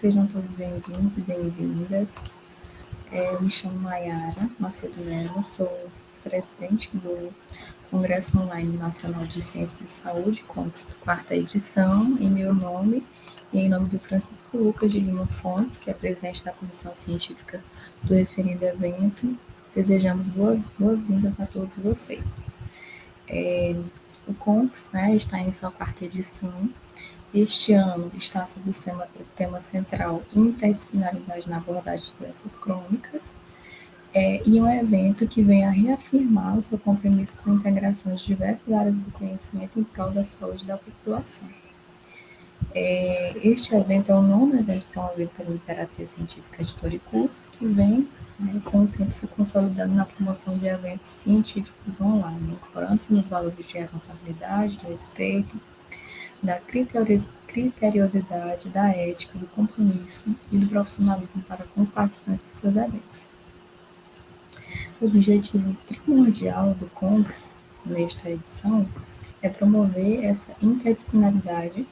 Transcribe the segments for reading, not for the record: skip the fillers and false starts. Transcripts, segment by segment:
Sejam todos bem-vindos e bem-vindas. Eu me chamo Maiara Macedo Melo, sou presidente do Congresso Online Nacional de Ciências de Saúde, CONCS, quarta edição, em meu nome e em nome do Francisco Lucas de Lima Fontes, que é presidente da Comissão Científica do referido evento. Desejamos boas-vindas a todos vocês. O CONCS, está em sua quarta edição. Este ano está sob o tema central Interdisciplinaridade na abordagem de doenças crônicas, e um evento que vem a reafirmar o seu compromisso com a integração de diversas áreas do conhecimento em prol da saúde da população. Este evento é o nono evento promovido pela Literacia Científica de Toricus, que vem, com o tempo, se consolidando na promoção de eventos científicos online, ancorando-se nos valores de responsabilidade, do respeito, da criteriosidade, da ética, do compromisso e do profissionalismo para com os participantes de seus eventos. O objetivo primordial do CONCS, nesta edição, é promover essa interdisciplinaridade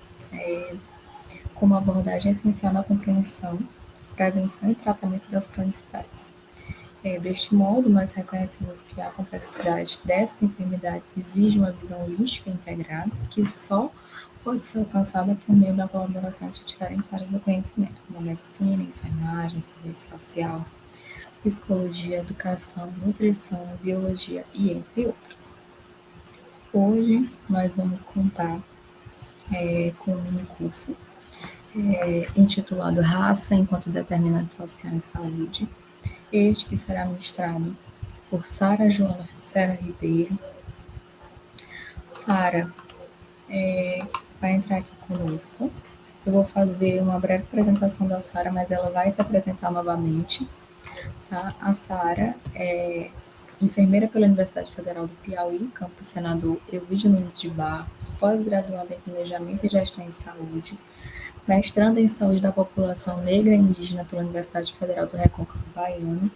como abordagem essencial na compreensão, prevenção e tratamento das cronicidades. Deste modo, nós reconhecemos que a complexidade dessas enfermidades exige uma visão holística integrada, que só pode ser alcançada por meio da colaboração entre diferentes áreas do conhecimento, como a medicina, enfermagem, serviço social, psicologia, educação, nutrição, biologia e entre outros. Hoje, nós vamos contar com um mini curso intitulado Raça enquanto Determinante Social em Saúde, este que será ministrado por Sara Joana Serra Ribeiro. Sara vai entrar aqui conosco. Eu vou fazer uma breve apresentação da Sara, mas ela vai se apresentar novamente. Tá? A Sara é enfermeira pela Universidade Federal do Piauí, campus Senador Euvídio Nunes de Barros, pós-graduada em Planejamento e Gestão em Saúde, mestranda em Saúde da População Negra e Indígena pela Universidade Federal do Recôncavo Baiano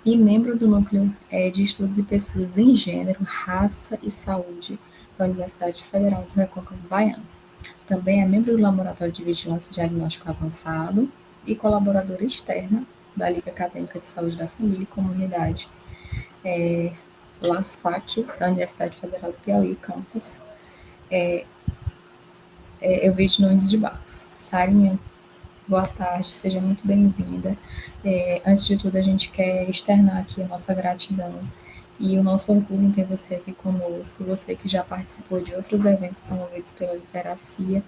e membro do Núcleo de Estudos e Pesquisas em Gênero, Raça e Saúde da Universidade Federal do Recôncavo Baiano. Também é membro do Laboratório de Vigilância e Diagnóstico Avançado e colaboradora externa da Liga Acadêmica de Saúde da Família e Comunidade, LASFAC, da Universidade Federal do Piauí, campus Euvídio Nunes de Barros. Sarinha, boa tarde, seja muito bem-vinda. Antes de tudo, a gente quer externar aqui a nossa gratidão e o nosso orgulho em ter você aqui conosco, você que já participou de outros eventos promovidos pela Literacia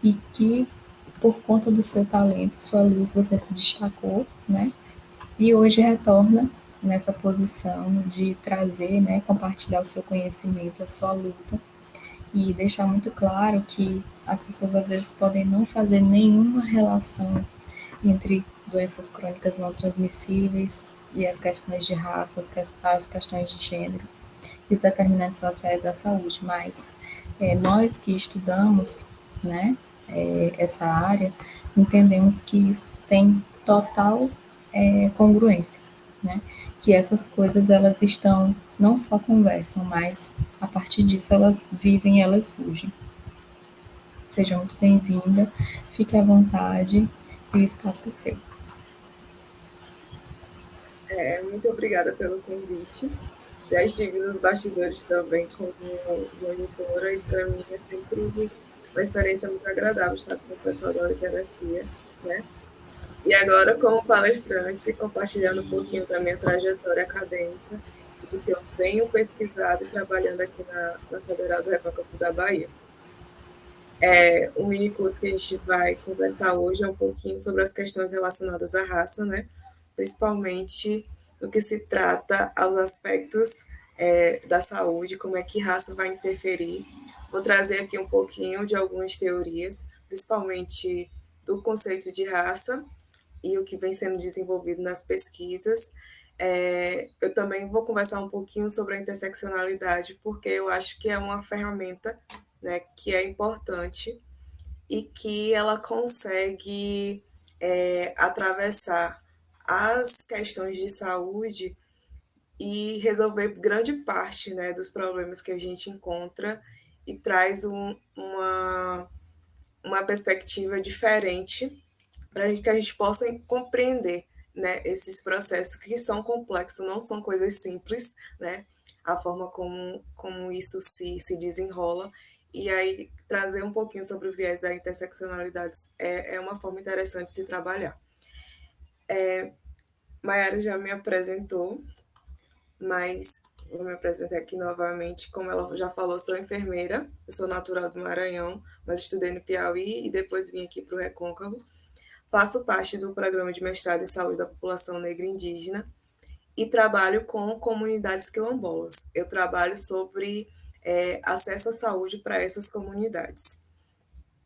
e que, por conta do seu talento, sua luz, você se destacou, né? E hoje retorna nessa posição de trazer, compartilhar o seu conhecimento, a sua luta, e deixar muito claro que as pessoas às vezes podem não fazer nenhuma relação entre doenças crônicas não transmissíveis e as questões de raça, as questões de gênero, os determinantes sociais da saúde, mas nós que estudamos, essa área, entendemos que isso tem total congruência, que essas coisas elas estão, não só conversam, mas a partir disso elas vivem, elas surgem. Seja muito bem-vinda, fique à vontade e o espaço é seu. Muito obrigada pelo convite. Já estive nos bastidores também como monitora e para mim é sempre uma experiência muito agradável estar com o pessoal da literacia, né? E agora, como palestrante, compartilhando um pouquinho da minha trajetória acadêmica e do que eu venho pesquisado e trabalhando aqui na Federal do Recôncavo da Bahia. O mini curso que a gente vai conversar hoje é um pouquinho sobre as questões relacionadas à raça, né? Principalmente no que se trata aos aspectos da saúde, como é que raça vai interferir. Vou trazer aqui um pouquinho de algumas teorias, principalmente do conceito de raça e o que vem sendo desenvolvido nas pesquisas. Eu também vou conversar um pouquinho sobre a interseccionalidade, porque eu acho que é uma ferramenta, né, que é importante e que ela consegue atravessar as questões de saúde e resolver grande parte, né, dos problemas que a gente encontra e traz uma perspectiva diferente para que a gente possa compreender, né, esses processos que são complexos, não são coisas simples, né, a forma como isso se desenrola, e aí trazer um pouquinho sobre o viés da interseccionalidade é uma forma interessante de se trabalhar. Mayara já me apresentou, mas vou me apresentar aqui novamente. Como ela já falou, sou enfermeira, eu sou natural do Maranhão, mas estudei no Piauí e depois vim aqui para o Recôncavo. Faço parte do programa de mestrado em saúde da população negra e indígena e trabalho com comunidades quilombolas. Eu trabalho sobre acesso à saúde para essas comunidades.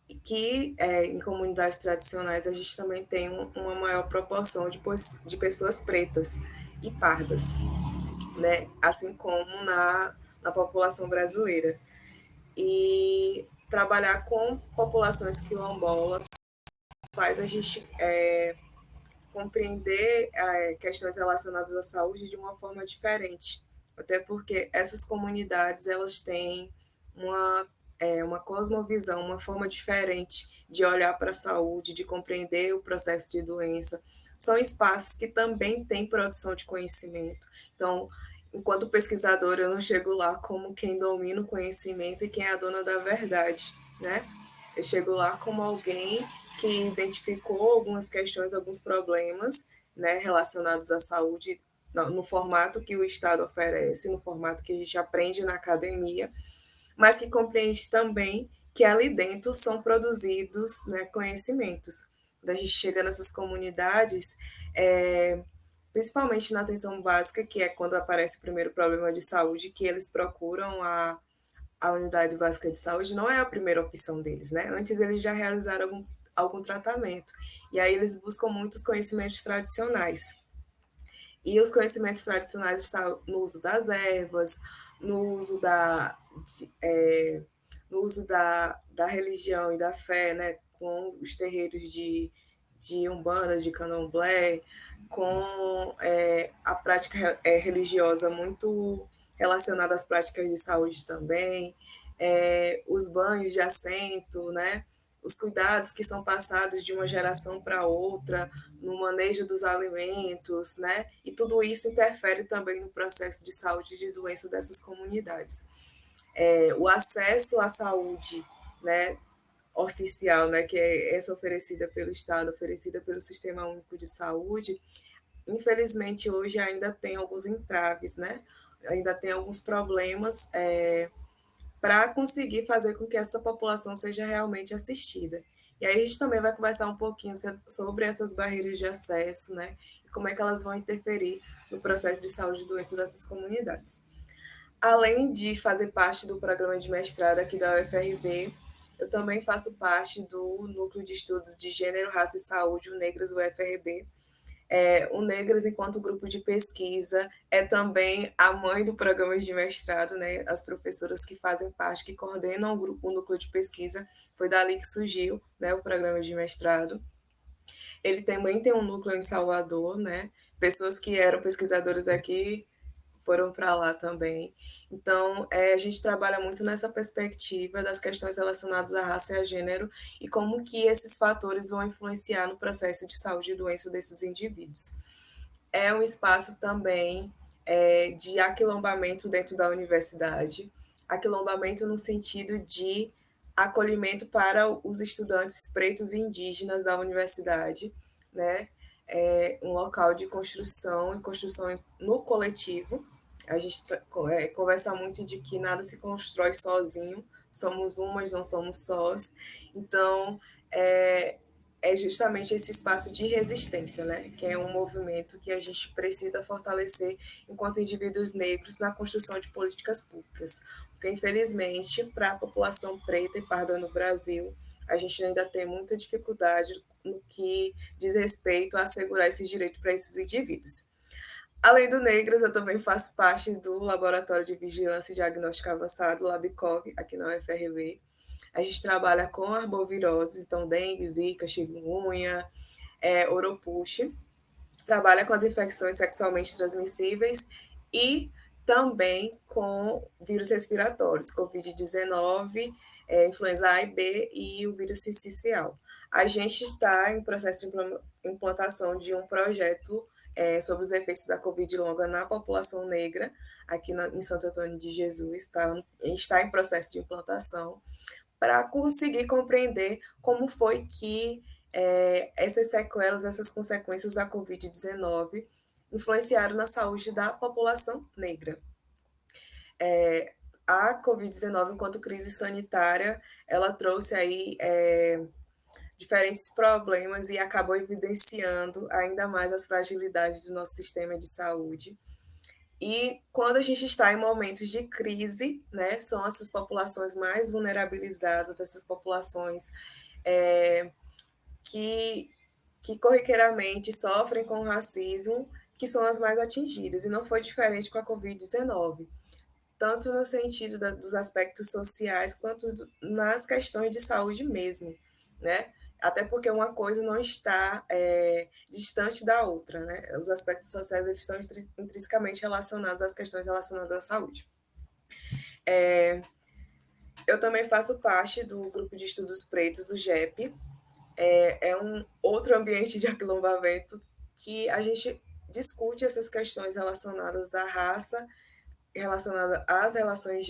E que em comunidades tradicionais a gente também tem uma maior proporção de pessoas pretas e pardas, né? Assim como na população brasileira. E trabalhar com populações quilombolas faz a gente compreender questões relacionadas à saúde de uma forma diferente, até porque essas comunidades elas têm uma cosmovisão, uma forma diferente de olhar para a saúde, de compreender o processo de doença. São espaços que também têm produção de conhecimento. Então, enquanto pesquisadora, eu não chego lá como quem domina o conhecimento e quem é a dona da verdade, né? Eu chego lá como alguém que identificou algumas questões, alguns problemas, né, relacionados à saúde no formato que o Estado oferece, no formato que a gente aprende na academia, mas que compreende também que ali dentro são produzidos, né, conhecimentos. Quando a gente chega nessas comunidades, principalmente na atenção básica, que é quando aparece o primeiro problema de saúde, que eles procuram a unidade básica de saúde, não é a primeira opção deles, né? Antes eles já realizaram algum tratamento. E aí eles buscam muitos conhecimentos tradicionais. E os conhecimentos tradicionais estão no uso das ervas, no uso no uso da religião e da fé, né? Com os terreiros de Umbanda, de Candomblé, com a prática religiosa muito relacionada às práticas de saúde também, os banhos de assento, né? Os cuidados que são passados de uma geração para outra, no manejo dos alimentos, né? E tudo isso interfere também no processo de saúde e de doença dessas comunidades. O acesso à saúde, né, oficial, né, que é essa oferecida pelo Estado, oferecida pelo Sistema Único de Saúde, infelizmente hoje ainda tem alguns entraves, né? Ainda tem alguns problemas para conseguir fazer com que essa população seja realmente assistida. E aí a gente também vai conversar um pouquinho sobre essas barreiras de acesso, né? E como é que elas vão interferir no processo de saúde e doença dessas comunidades. Além de fazer parte do programa de mestrado aqui da UFRB, eu também faço parte do Núcleo de Estudos de Gênero, Raça e Saúde, o Negras UFRB. O Negras, enquanto grupo de pesquisa, é também a mãe do programa de mestrado, né? As professoras que fazem parte, que coordenam o núcleo de pesquisa, foi dali que surgiu, né, o programa de mestrado. Ele também tem um núcleo em Salvador, né? Pessoas que eram pesquisadoras aqui foram para lá também. Então, a gente trabalha muito nessa perspectiva das questões relacionadas à raça e a gênero e como que esses fatores vão influenciar no processo de saúde e doença desses indivíduos. É um espaço também de aquilombamento dentro da universidade, aquilombamento no sentido de acolhimento para os estudantes pretos e indígenas da universidade, né? Um local de construção e construção no coletivo. A gente conversa muito de que nada se constrói sozinho, somos um, mas não somos sós. Então, é justamente esse espaço de resistência, né? Que é um movimento que a gente precisa fortalecer enquanto indivíduos negros na construção de políticas públicas. Porque, infelizmente, para a população preta e parda no Brasil, a gente ainda tem muita dificuldade no que diz respeito a assegurar esse direito para esses indivíduos. Além do Negras, eu também faço parte do Laboratório de Vigilância e Diagnóstico Avançado, LabCOV, aqui na UFRB. A gente trabalha com arbovirose, então dengue, zika, chikungunya, oropuche. Trabalha com as infecções sexualmente transmissíveis e também com vírus respiratórios, Covid-19, influenza A e B e o vírus sincicial. a gente está em processo de implantação de um projeto sobre os efeitos da Covid longa na população negra, aqui em Santo Antônio de Jesus, está em processo de implantação, para conseguir compreender como foi que essas sequelas, essas consequências da Covid-19 influenciaram na saúde da população negra. A Covid-19, enquanto crise sanitária, ela trouxe aí diferentes problemas e acabou evidenciando ainda mais as fragilidades do nosso sistema de saúde. E quando a gente está em momentos de crise, né, são essas populações mais vulnerabilizadas, essas populações que corriqueiramente sofrem com racismo, que são as mais atingidas. E não foi diferente com a Covid-19, tanto no sentido dos aspectos sociais, quanto nas questões de saúde mesmo, né? Até porque uma coisa não está distante da outra, né? Os aspectos sociais eles estão intrinsecamente relacionados às questões relacionadas à saúde. Eu também faço parte do grupo de estudos pretos, o GEP. É um outro ambiente de aquilombamento que a gente discute essas questões relacionadas à raça, relacionada às relações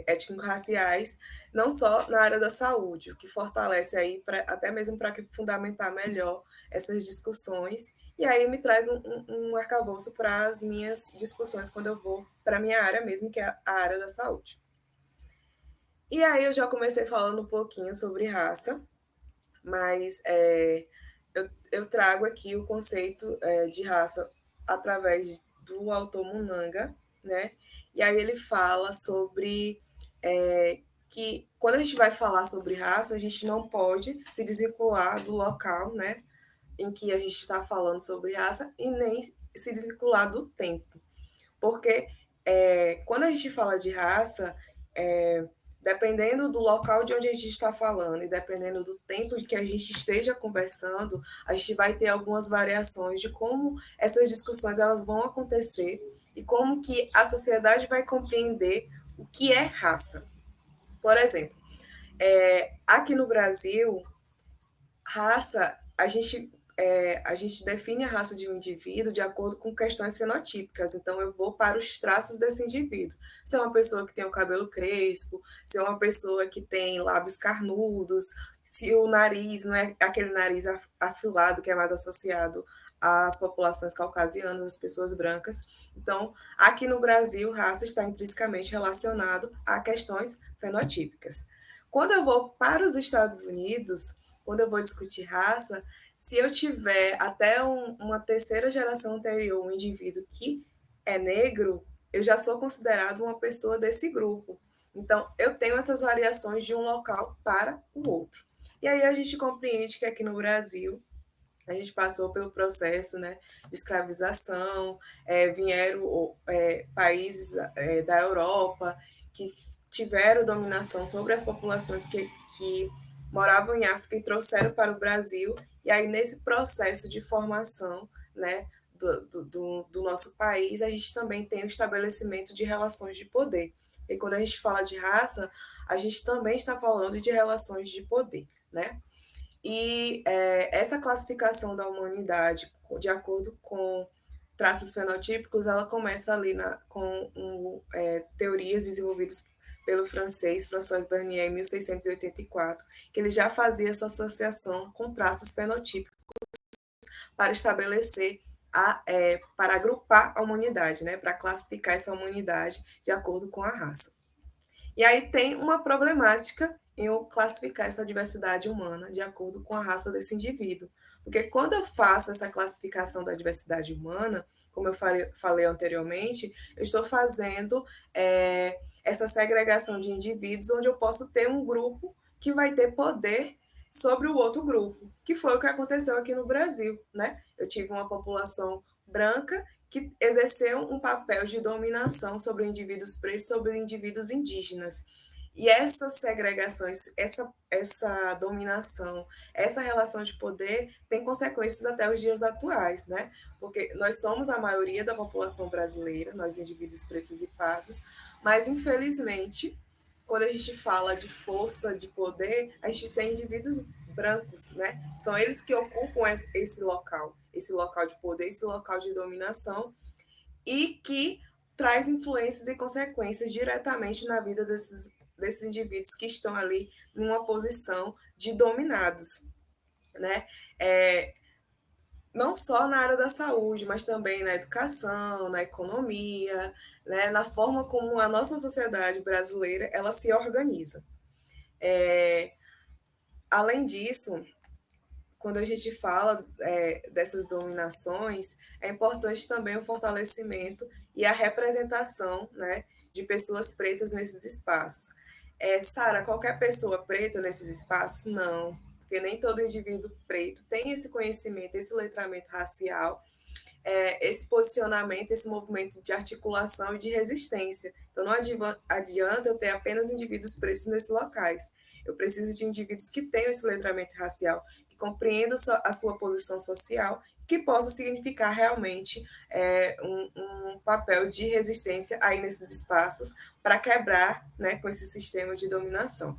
étnico-raciais, não só na área da saúde, o que fortalece aí até mesmo para fundamentar melhor essas discussões, e aí me traz um arcabouço para as minhas discussões quando eu vou para a minha área mesmo, que é a área da saúde. E aí eu já comecei falando um pouquinho sobre raça, mas eu trago aqui o conceito de raça através do autor Munanga, né? E aí ele fala sobre que quando a gente vai falar sobre raça, a gente não pode se desvincular do local, né, em que a gente está falando sobre raça e nem se desvincular do tempo. Porque quando a gente fala de raça, dependendo do local de onde a gente está falando e dependendo do tempo de que a gente esteja conversando, a gente vai ter algumas variações de como essas discussões elas vão acontecer e como que a sociedade vai compreender o que é raça. Por exemplo, aqui no Brasil, raça, a gente define a raça de um indivíduo de acordo com questões fenotípicas. Então, eu vou para os traços desse indivíduo. Se é uma pessoa que tem o cabelo crespo, se é uma pessoa que tem lábios carnudos, se o nariz não é aquele nariz afilado que é mais associado às populações caucasianas, às pessoas brancas. Então, aqui no Brasil, raça está intrinsecamente relacionado a questões fenotípicas. Quando eu vou para os Estados Unidos, quando eu vou discutir raça, se eu tiver até uma terceira geração anterior, um indivíduo que é negro, eu já sou considerado uma pessoa desse grupo. Então, eu tenho essas variações de um local para o outro. E aí a gente compreende que aqui no Brasil, a gente passou pelo processo, né, de escravização, vieram países da Europa que tiveram dominação sobre as populações que moravam em África e trouxeram para o Brasil, e aí nesse processo de formação, né, do nosso país, a gente também tem o estabelecimento de relações de poder. E quando a gente fala de raça, a gente também está falando de relações de poder, né? E essa classificação da humanidade, de acordo com traços fenotípicos, ela começa ali com teorias desenvolvidas pelo francês François Bernier em 1684, que ele já fazia essa associação com traços fenotípicos para estabelecer, para agrupar a humanidade, né, para classificar essa humanidade de acordo com a raça. E aí tem uma problemática em eu classificar essa diversidade humana de acordo com a raça desse indivíduo. Porque quando eu faço essa classificação da diversidade humana, como eu falei anteriormente, eu estou fazendo essa segregação de indivíduos onde eu posso ter um grupo que vai ter poder sobre o outro grupo, que foi o que aconteceu aqui no Brasil, né? Eu tive uma população branca que exerceu um papel de dominação sobre indivíduos pretos, sobre indivíduos indígenas. E essas segregações, essa dominação, essa relação de poder tem consequências até os dias atuais, né? Porque nós somos a maioria da população brasileira, nós indivíduos pretos e pardos, mas infelizmente, quando a gente fala de força, de poder, a gente tem indivíduos brancos, né? São eles que ocupam esse local de poder, esse local de dominação, e que traz influências e consequências diretamente na vida desses indivíduos que estão ali numa posição de dominados, né? Não só na área da saúde, mas também na educação, na economia, né? Na forma como a nossa sociedade brasileira ela se organiza. Além disso, quando a gente fala dessas dominações, é importante também o fortalecimento e a representação, né, de pessoas pretas nesses espaços. Sara, qualquer pessoa preta nesses espaços? Não, porque nem todo indivíduo preto tem esse conhecimento, esse letramento racial, esse posicionamento, esse movimento de articulação e de resistência. Então, não adianta eu ter apenas indivíduos pretos nesses locais. Eu preciso de indivíduos que tenham esse letramento racial, que compreendam a sua posição social, que possa significar realmente um papel de resistência aí nesses espaços para quebrar, né, com esse sistema de dominação.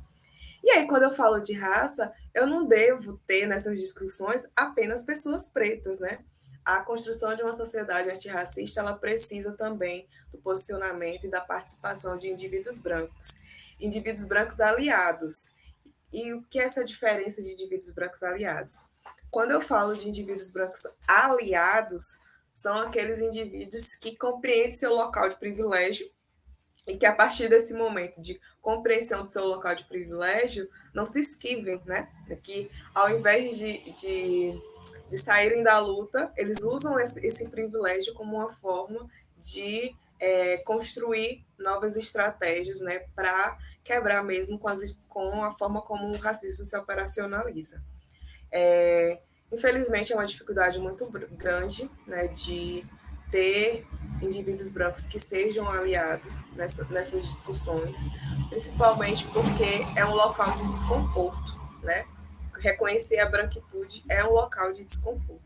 E aí, quando eu falo de raça, eu não devo ter nessas discussões apenas pessoas pretas, né? A construção de uma sociedade antirracista, ela precisa também do posicionamento e da participação de indivíduos brancos aliados. E o que é essa diferença de indivíduos brancos aliados? Quando eu falo de indivíduos brancos aliados, são aqueles indivíduos que compreendem seu local de privilégio e que a partir desse momento de compreensão do seu local de privilégio, não se esquivem, né? Que ao invés de saírem da luta, eles usam esse privilégio como uma forma de construir novas estratégias, né, para quebrar mesmo com a forma como o racismo se operacionaliza. Infelizmente, é uma dificuldade muito grande, né, de ter indivíduos brancos que sejam aliados nessas discussões, principalmente porque é um local de desconforto, né? Reconhecer a branquitude é um local de desconforto.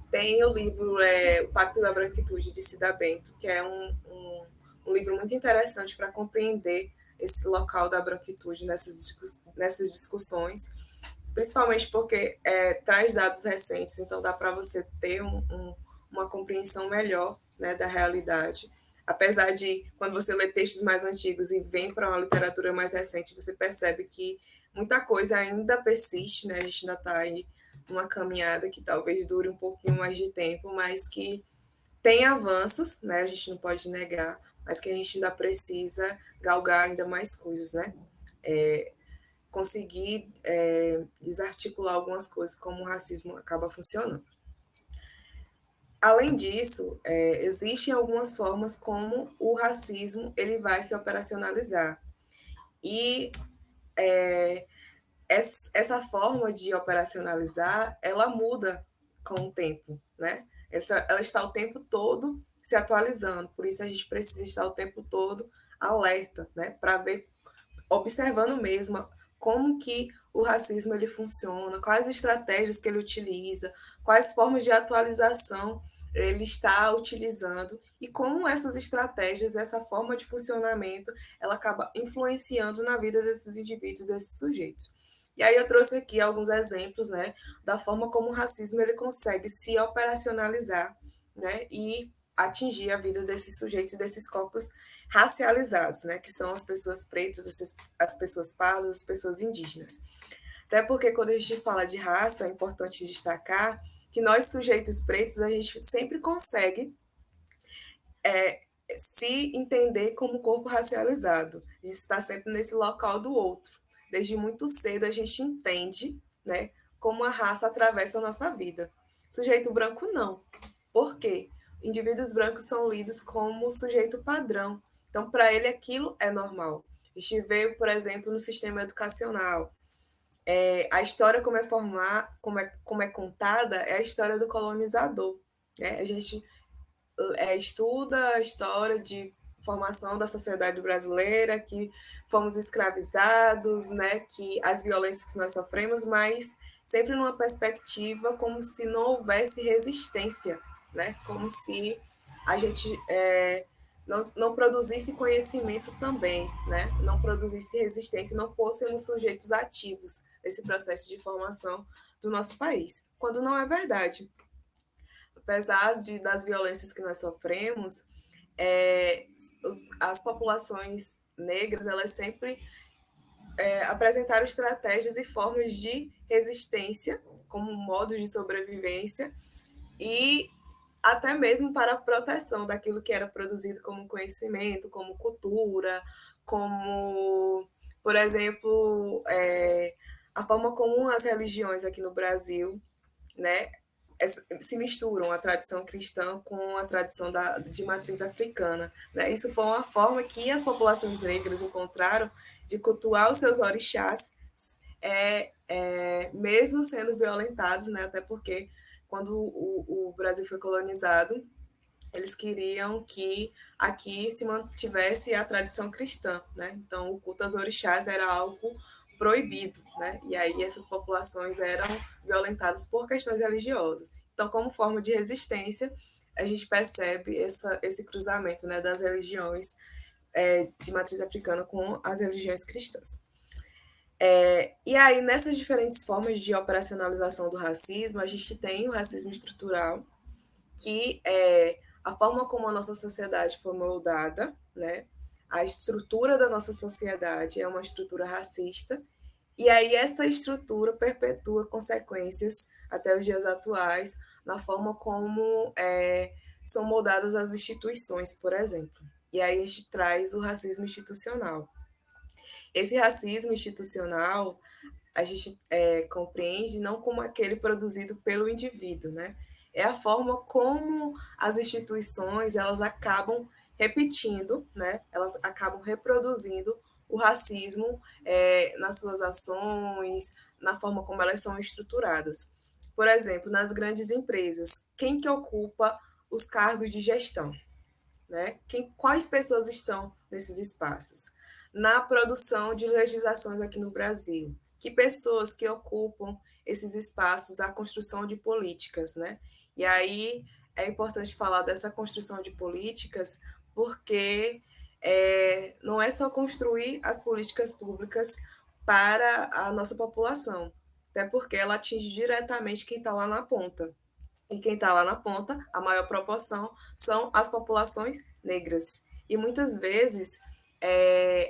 Tem o livro O Pacto da Branquitude, de Cida Bento, que é um livro muito interessante para compreender esse local da branquitude nessas discussões, principalmente porque traz dados recentes, então dá para você ter uma compreensão melhor, né, da realidade. Apesar de, quando você lê textos mais antigos e vem para uma literatura mais recente, você percebe que muita coisa ainda persiste, né? A gente ainda está aí numa caminhada que talvez dure um pouquinho mais de tempo, mas que tem avanços, né? A gente não pode negar, mas que a gente ainda precisa galgar ainda mais coisas, né? Conseguir desarticular algumas coisas, como o racismo acaba funcionando. Além disso, existem algumas formas como o racismo ele vai se operacionalizar. E essa forma de operacionalizar, ela muda com o tempo, né? Ela está o tempo todo se atualizando, por isso a gente precisa estar o tempo todo alerta, né? Para ver, observando mesmo como que o racismo ele funciona, quais estratégias que ele utiliza, quais formas de atualização ele está utilizando e como essas estratégias, essa forma de funcionamento, ela acaba influenciando na vida desses indivíduos, desses sujeitos. E aí eu trouxe aqui alguns exemplos, né, da forma como o racismo ele consegue se operacionalizar, né, e atingir a vida desses sujeitos, desses corpos racializados, né, que são as pessoas pretas, as pessoas pardas, as pessoas indígenas. Até porque quando a gente fala de raça, é importante destacar que nós, sujeitos pretos, a gente sempre consegue se entender como corpo racializado. A gente está sempre nesse local do outro. Desde muito cedo a gente entende, né, como a raça atravessa a nossa vida. Sujeito branco, não. Por quê? Indivíduos brancos são lidos como sujeito padrão. Então, para ele, aquilo é normal. A gente vê, por exemplo, no sistema educacional. A história como é contada é a história do colonizador. Né? A gente estuda a história de formação da sociedade brasileira, que fomos escravizados, né, que as violências que nós sofremos, mas sempre numa perspectiva como se não houvesse resistência, né, como se a gente não produzisse conhecimento também, né? Não produzisse resistência, não fôssemos sujeitos ativos nesse processo de formação do nosso país, quando não é verdade. Apesar das violências que nós sofremos, as populações negras, elas sempre apresentaram estratégias e formas de resistência como modos de sobrevivência e até mesmo para a proteção daquilo que era produzido como conhecimento, como cultura, como, por exemplo, a forma como as religiões aqui no Brasil, né, se misturam a tradição cristã com a tradição de matriz africana. Né? Isso foi uma forma que as populações negras encontraram de cultuar os seus orixás, mesmo sendo violentados, né? Até porque quando o Brasil foi colonizado, eles queriam que aqui se mantivesse a tradição cristã, né? Então, o culto aos orixás era algo proibido, né? E aí essas populações eram violentadas por questões religiosas. Então, como forma de resistência, a gente percebe esse cruzamento, né, das religiões de matriz africana com as religiões cristãs. E aí, nessas diferentes formas de operacionalização do racismo, a gente tem o racismo estrutural, que é a forma como a nossa sociedade foi moldada, né? A estrutura da nossa sociedade é uma estrutura racista, e aí essa estrutura perpetua consequências até os dias atuais na forma como são moldadas as instituições, por exemplo. E aí a gente traz o racismo institucional. Esse racismo institucional a gente compreende não como aquele produzido pelo indivíduo, né? É a forma como as instituições elas acabam repetindo, né? Elas acabam reproduzindo o racismo nas suas ações, na forma como elas são estruturadas. Por exemplo, nas grandes empresas, quem que ocupa os cargos de gestão? Né? Quais pessoas estão nesses espaços? Na produção de legislações aqui no Brasil, que pessoas que ocupam esses espaços da construção de políticas, né? E aí é importante falar dessa construção de políticas, porque não é só construir as políticas públicas para a nossa população, até porque ela atinge diretamente quem está lá na ponta. E quem está lá na ponta, a maior proporção, são as populações negras. E muitas vezes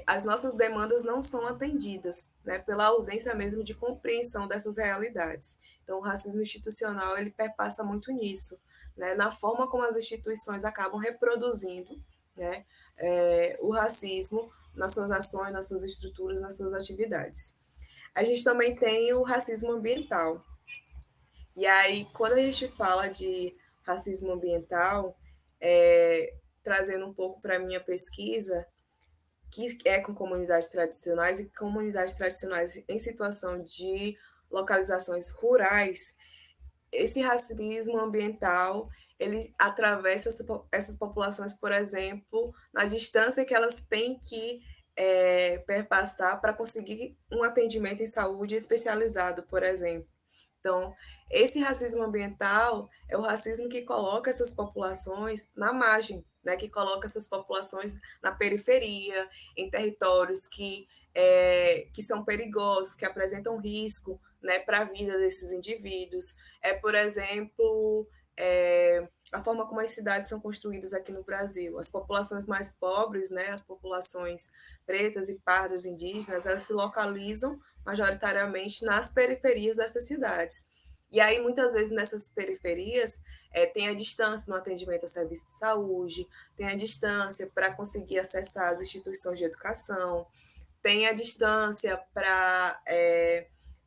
as nossas demandas não são atendidas, né, pela ausência mesmo de compreensão dessas realidades. Então, o racismo institucional ele perpassa muito nisso, né, na forma como as instituições acabam reproduzindo, né, o racismo nas suas ações, nas suas estruturas, nas suas atividades. A gente também tem o racismo ambiental. E aí, quando a gente fala de racismo ambiental, trazendo um pouco para a minha pesquisa, que é com comunidades tradicionais e comunidades tradicionais em situação de localizações rurais, esse racismo ambiental ele atravessa essas populações, por exemplo, na distância que elas têm que perpassar para conseguir um atendimento em saúde especializado, por exemplo. Então, esse racismo ambiental é o racismo que coloca essas populações na margem, né? Que coloca essas populações na periferia, em territórios que são perigosos, que apresentam risco, né, para a vida desses indivíduos. Por exemplo, a forma como as cidades são construídas aqui no Brasil. As populações mais pobres, né, as populações pretas e pardas indígenas, elas se localizam majoritariamente nas periferias dessas cidades. E aí, muitas vezes, nessas periferias, tem a distância no atendimento ao serviço de saúde, tem a distância para conseguir acessar as instituições de educação, tem a distância para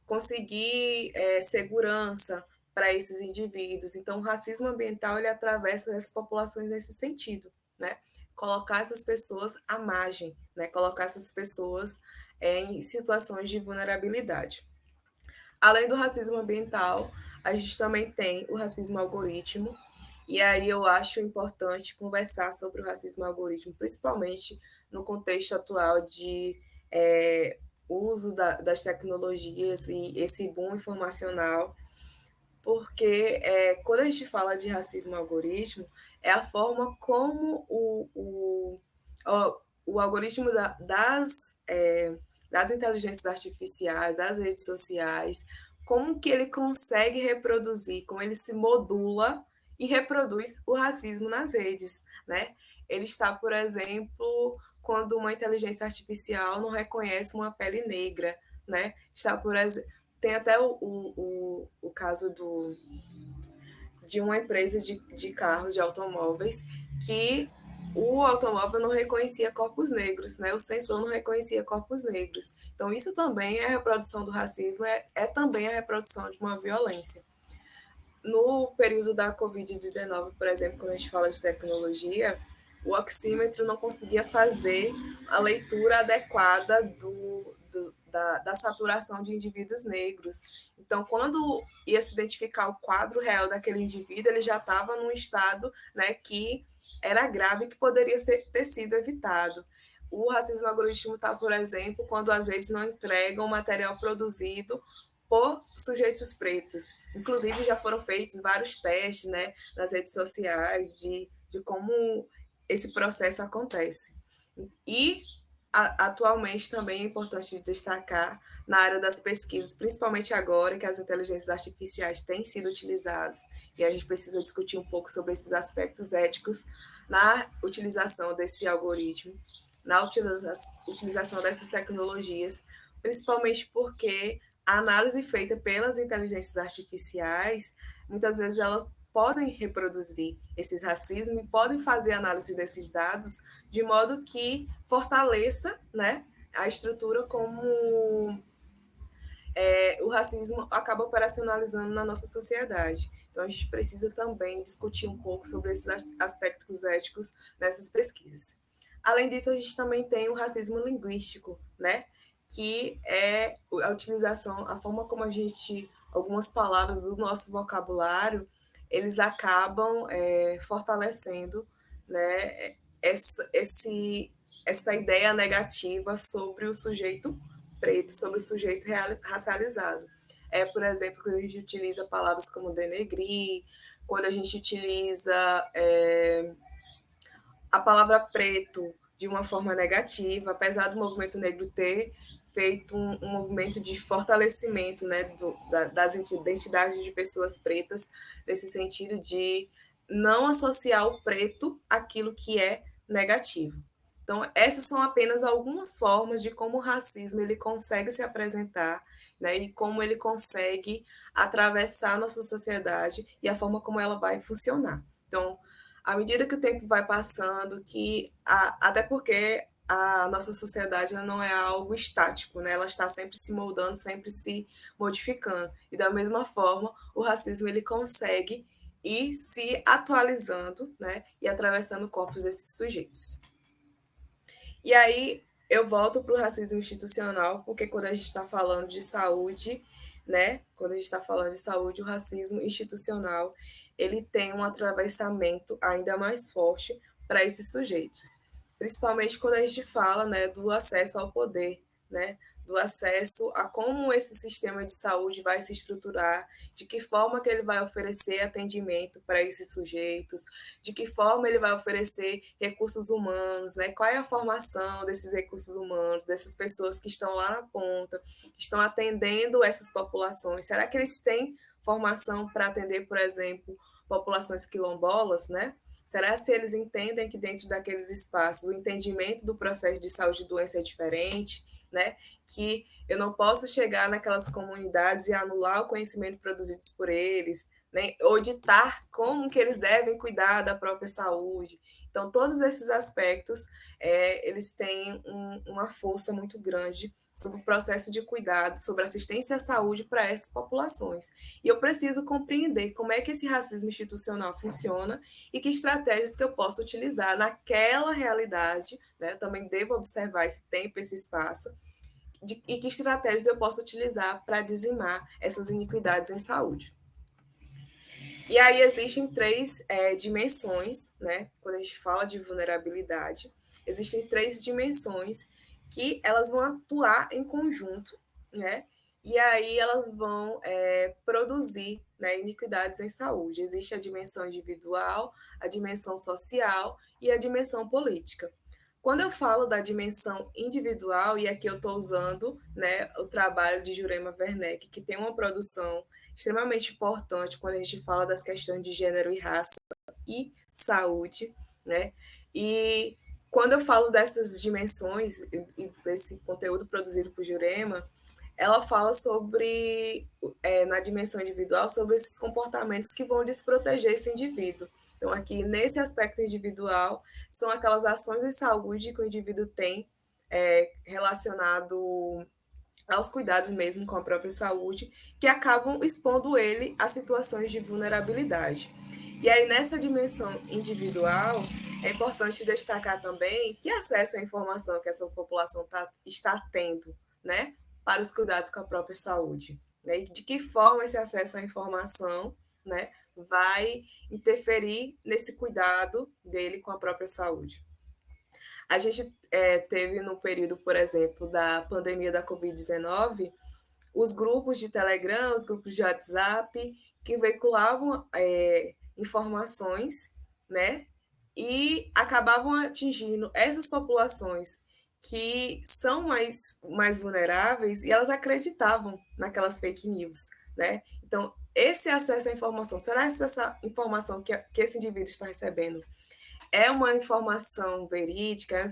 conseguir segurança para esses indivíduos. Então, o racismo ambiental ele atravessa essas populações nesse sentido, né? Colocar essas pessoas à margem, né? Colocar essas pessoas em situações de vulnerabilidade. Além do racismo ambiental, a gente também tem o racismo algoritmo, e aí eu acho importante conversar sobre o racismo algoritmo, principalmente no contexto atual de uso das tecnologias e esse boom informacional, porque quando a gente fala de racismo algoritmo, é a forma como o algoritmo das inteligências artificiais, das redes sociais, como que ele consegue reproduzir, como ele se modula e reproduz o racismo nas redes, né? Ele está, por exemplo, quando uma inteligência artificial não reconhece uma pele negra, né? Está, por exemplo, tem até o caso de uma empresa de carros, de automóveis, que o automóvel não reconhecia corpos negros, né? O sensor não reconhecia corpos negros. Então, isso também é a reprodução do racismo, é também a reprodução de uma violência. No período da Covid-19, por exemplo, quando a gente fala de tecnologia, o oxímetro não conseguia fazer a leitura adequada da saturação de indivíduos negros. Então, quando ia se identificar o quadro real daquele indivíduo, ele já estava num estado, né, que era grave e que poderia ter sido evitado. O racismo algoritmo está, por exemplo, quando as redes não entregam material produzido por sujeitos pretos. Inclusive, já foram feitos vários testes, né, nas redes sociais de como esse processo acontece. E, atualmente, também é importante destacar na área das pesquisas, principalmente agora que as inteligências artificiais têm sido utilizadas, e a gente precisa discutir um pouco sobre esses aspectos éticos na utilização desse algoritmo, na utilização dessas tecnologias, principalmente porque a análise feita pelas inteligências artificiais, muitas vezes elas podem reproduzir esses racismos e podem fazer análise desses dados de modo que fortaleça, né, a estrutura como o racismo acaba operacionalizando na nossa sociedade. Então, a gente precisa também discutir um pouco sobre esses aspectos éticos nessas pesquisas. Além disso, a gente também tem o racismo linguístico, né? Que é a utilização, a forma como a gente, algumas palavras do nosso vocabulário, eles acabam fortalecendo, né, essa ideia negativa sobre o sujeito preto, sobre o sujeito racializado. Por exemplo, quando a gente utiliza palavras como denegrir, quando a gente utiliza a palavra preto de uma forma negativa, apesar do movimento negro ter feito um movimento de fortalecimento, né, das identidades de pessoas pretas, nesse sentido de não associar o preto àquilo que é negativo. Então, essas são apenas algumas formas de como o racismo ele consegue se apresentar, né, e como ele consegue atravessar a nossa sociedade e a forma como ela vai funcionar. Então, à medida que o tempo vai passando, até porque a nossa sociedade não é algo estático, né? Ela está sempre se moldando, sempre se modificando. E da mesma forma, o racismo ele consegue ir se atualizando, né? E atravessando corpos desses sujeitos. E aí eu volto para o racismo institucional, porque quando a gente está falando de saúde, né? Quando a gente está falando de saúde, o racismo institucional ele tem um atravessamento ainda mais forte para esse sujeito, principalmente quando a gente fala, né, do acesso ao poder, né, do acesso a como esse sistema de saúde vai se estruturar, de que forma que ele vai oferecer atendimento para esses sujeitos, de que forma ele vai oferecer recursos humanos, né, qual é a formação desses recursos humanos, dessas pessoas que estão lá na ponta, que estão atendendo essas populações. Será que eles têm formação para atender, por exemplo, populações quilombolas, né? Será se eles entendem que dentro daqueles espaços o entendimento do processo de saúde e doença é diferente, né? Que eu não posso chegar naquelas comunidades e anular o conhecimento produzido por eles, né? Ou ditar como que eles devem cuidar da própria saúde. Então, todos esses aspectos, eles têm uma força muito grande sobre o processo de cuidado, sobre assistência à saúde para essas populações. E eu preciso compreender como é que esse racismo institucional funciona e que estratégias que eu posso utilizar naquela realidade, né? Eu também devo observar esse tempo, esse espaço, e que estratégias eu posso utilizar para dizimar essas iniquidades em saúde. E aí existem três dimensões, né? Quando a gente fala de vulnerabilidade, existem três dimensões que elas vão atuar em conjunto, né? E aí elas vão produzir, né, iniquidades em saúde. Existe a dimensão individual, a dimensão social e a dimensão política. Quando eu falo da dimensão individual, e aqui eu estou usando, né, o trabalho de Jurema Werneck, que tem uma produção extremamente importante quando a gente fala das questões de gênero e raça e saúde, né? E quando eu falo dessas dimensões e desse conteúdo produzido por Jurema, ela fala sobre, na dimensão individual, sobre esses comportamentos que vão desproteger esse indivíduo. Então, aqui, nesse aspecto individual, são aquelas ações de saúde que o indivíduo tem relacionado aos cuidados mesmo com a própria saúde, que acabam expondo ele a situações de vulnerabilidade. E aí, nessa dimensão individual, é importante destacar também que acesso à informação que essa população está tendo, né, para os cuidados com a própria saúde. Né, e de que forma esse acesso à informação, né, vai interferir nesse cuidado dele com a própria saúde. A gente teve no período, por exemplo, da pandemia da Covid-19, os grupos de Telegram, os grupos de WhatsApp, que veiculavam informações, né? E acabavam atingindo essas populações que são mais vulneráveis e elas acreditavam naquelas fake news, né? Então, esse acesso à informação, será que essa informação que esse indivíduo está recebendo é uma informação verídica, é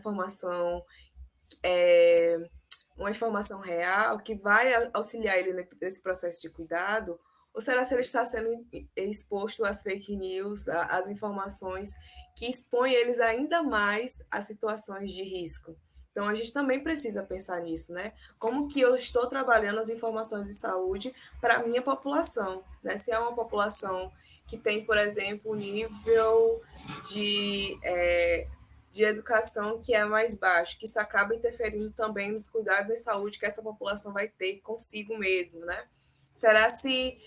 uma informação real que vai auxiliar ele nesse processo de cuidado? Ou será que ele está sendo exposto às fake news, às informações que expõem eles ainda mais a situações de risco? Então, a gente também precisa pensar nisso, né? Como que eu estou trabalhando as informações de saúde para a minha população, né? Se é uma população que tem, por exemplo, um nível de educação que é mais baixo, que isso acaba interferindo também nos cuidados em saúde que essa população vai ter consigo mesmo, né? Será se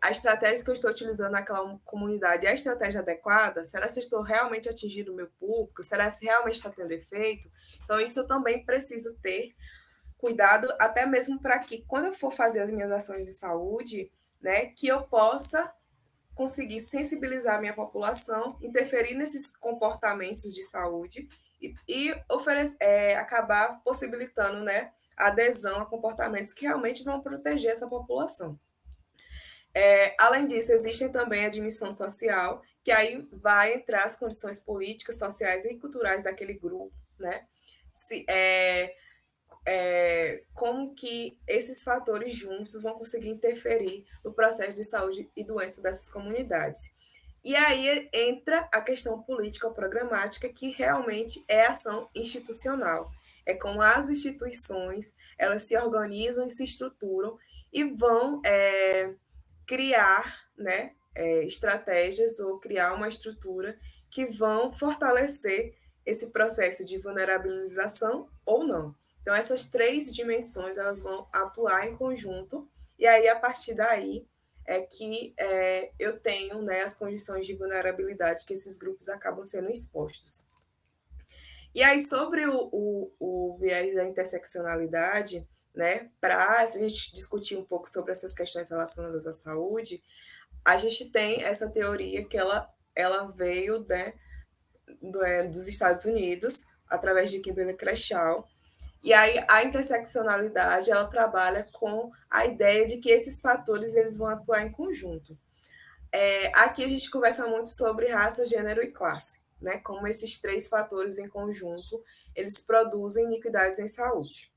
a estratégia que eu estou utilizando naquela comunidade é a estratégia adequada? Será se eu estou realmente atingindo o meu público? Será se realmente está tendo efeito? Então, isso eu também preciso ter cuidado, até mesmo para que, quando eu for fazer as minhas ações de saúde, né, que eu possa conseguir sensibilizar a minha população, interferir nesses comportamentos de saúde e acabar possibilitando, né, a adesão a comportamentos que realmente vão proteger essa população. Além disso, existem também a dimensão social, que aí vai entrar as condições políticas, sociais e culturais daquele grupo, né? Como que esses fatores juntos vão conseguir interferir no processo de saúde e doença dessas comunidades. E aí entra a questão política ou programática, que realmente é ação institucional. É como as instituições, elas se organizam e se estruturam e vão criar, né, estratégias ou criar uma estrutura que vão fortalecer esse processo de vulnerabilização ou não. Então, essas três dimensões elas vão atuar em conjunto, e aí, a partir daí, é que eu tenho, né, as condições de vulnerabilidade que esses grupos acabam sendo expostos. E aí, sobre o viés da interseccionalidade, né, para a gente discutir um pouco sobre essas questões relacionadas à saúde, a gente tem essa teoria que ela veio, né, dos Estados Unidos, através de Kimberly Crenshaw. E aí a interseccionalidade, ela trabalha com a ideia de que esses fatores eles vão atuar em conjunto. Aqui a gente conversa muito sobre raça, gênero e classe, né? Como esses três fatores em conjunto, eles produzem iniquidades em saúde.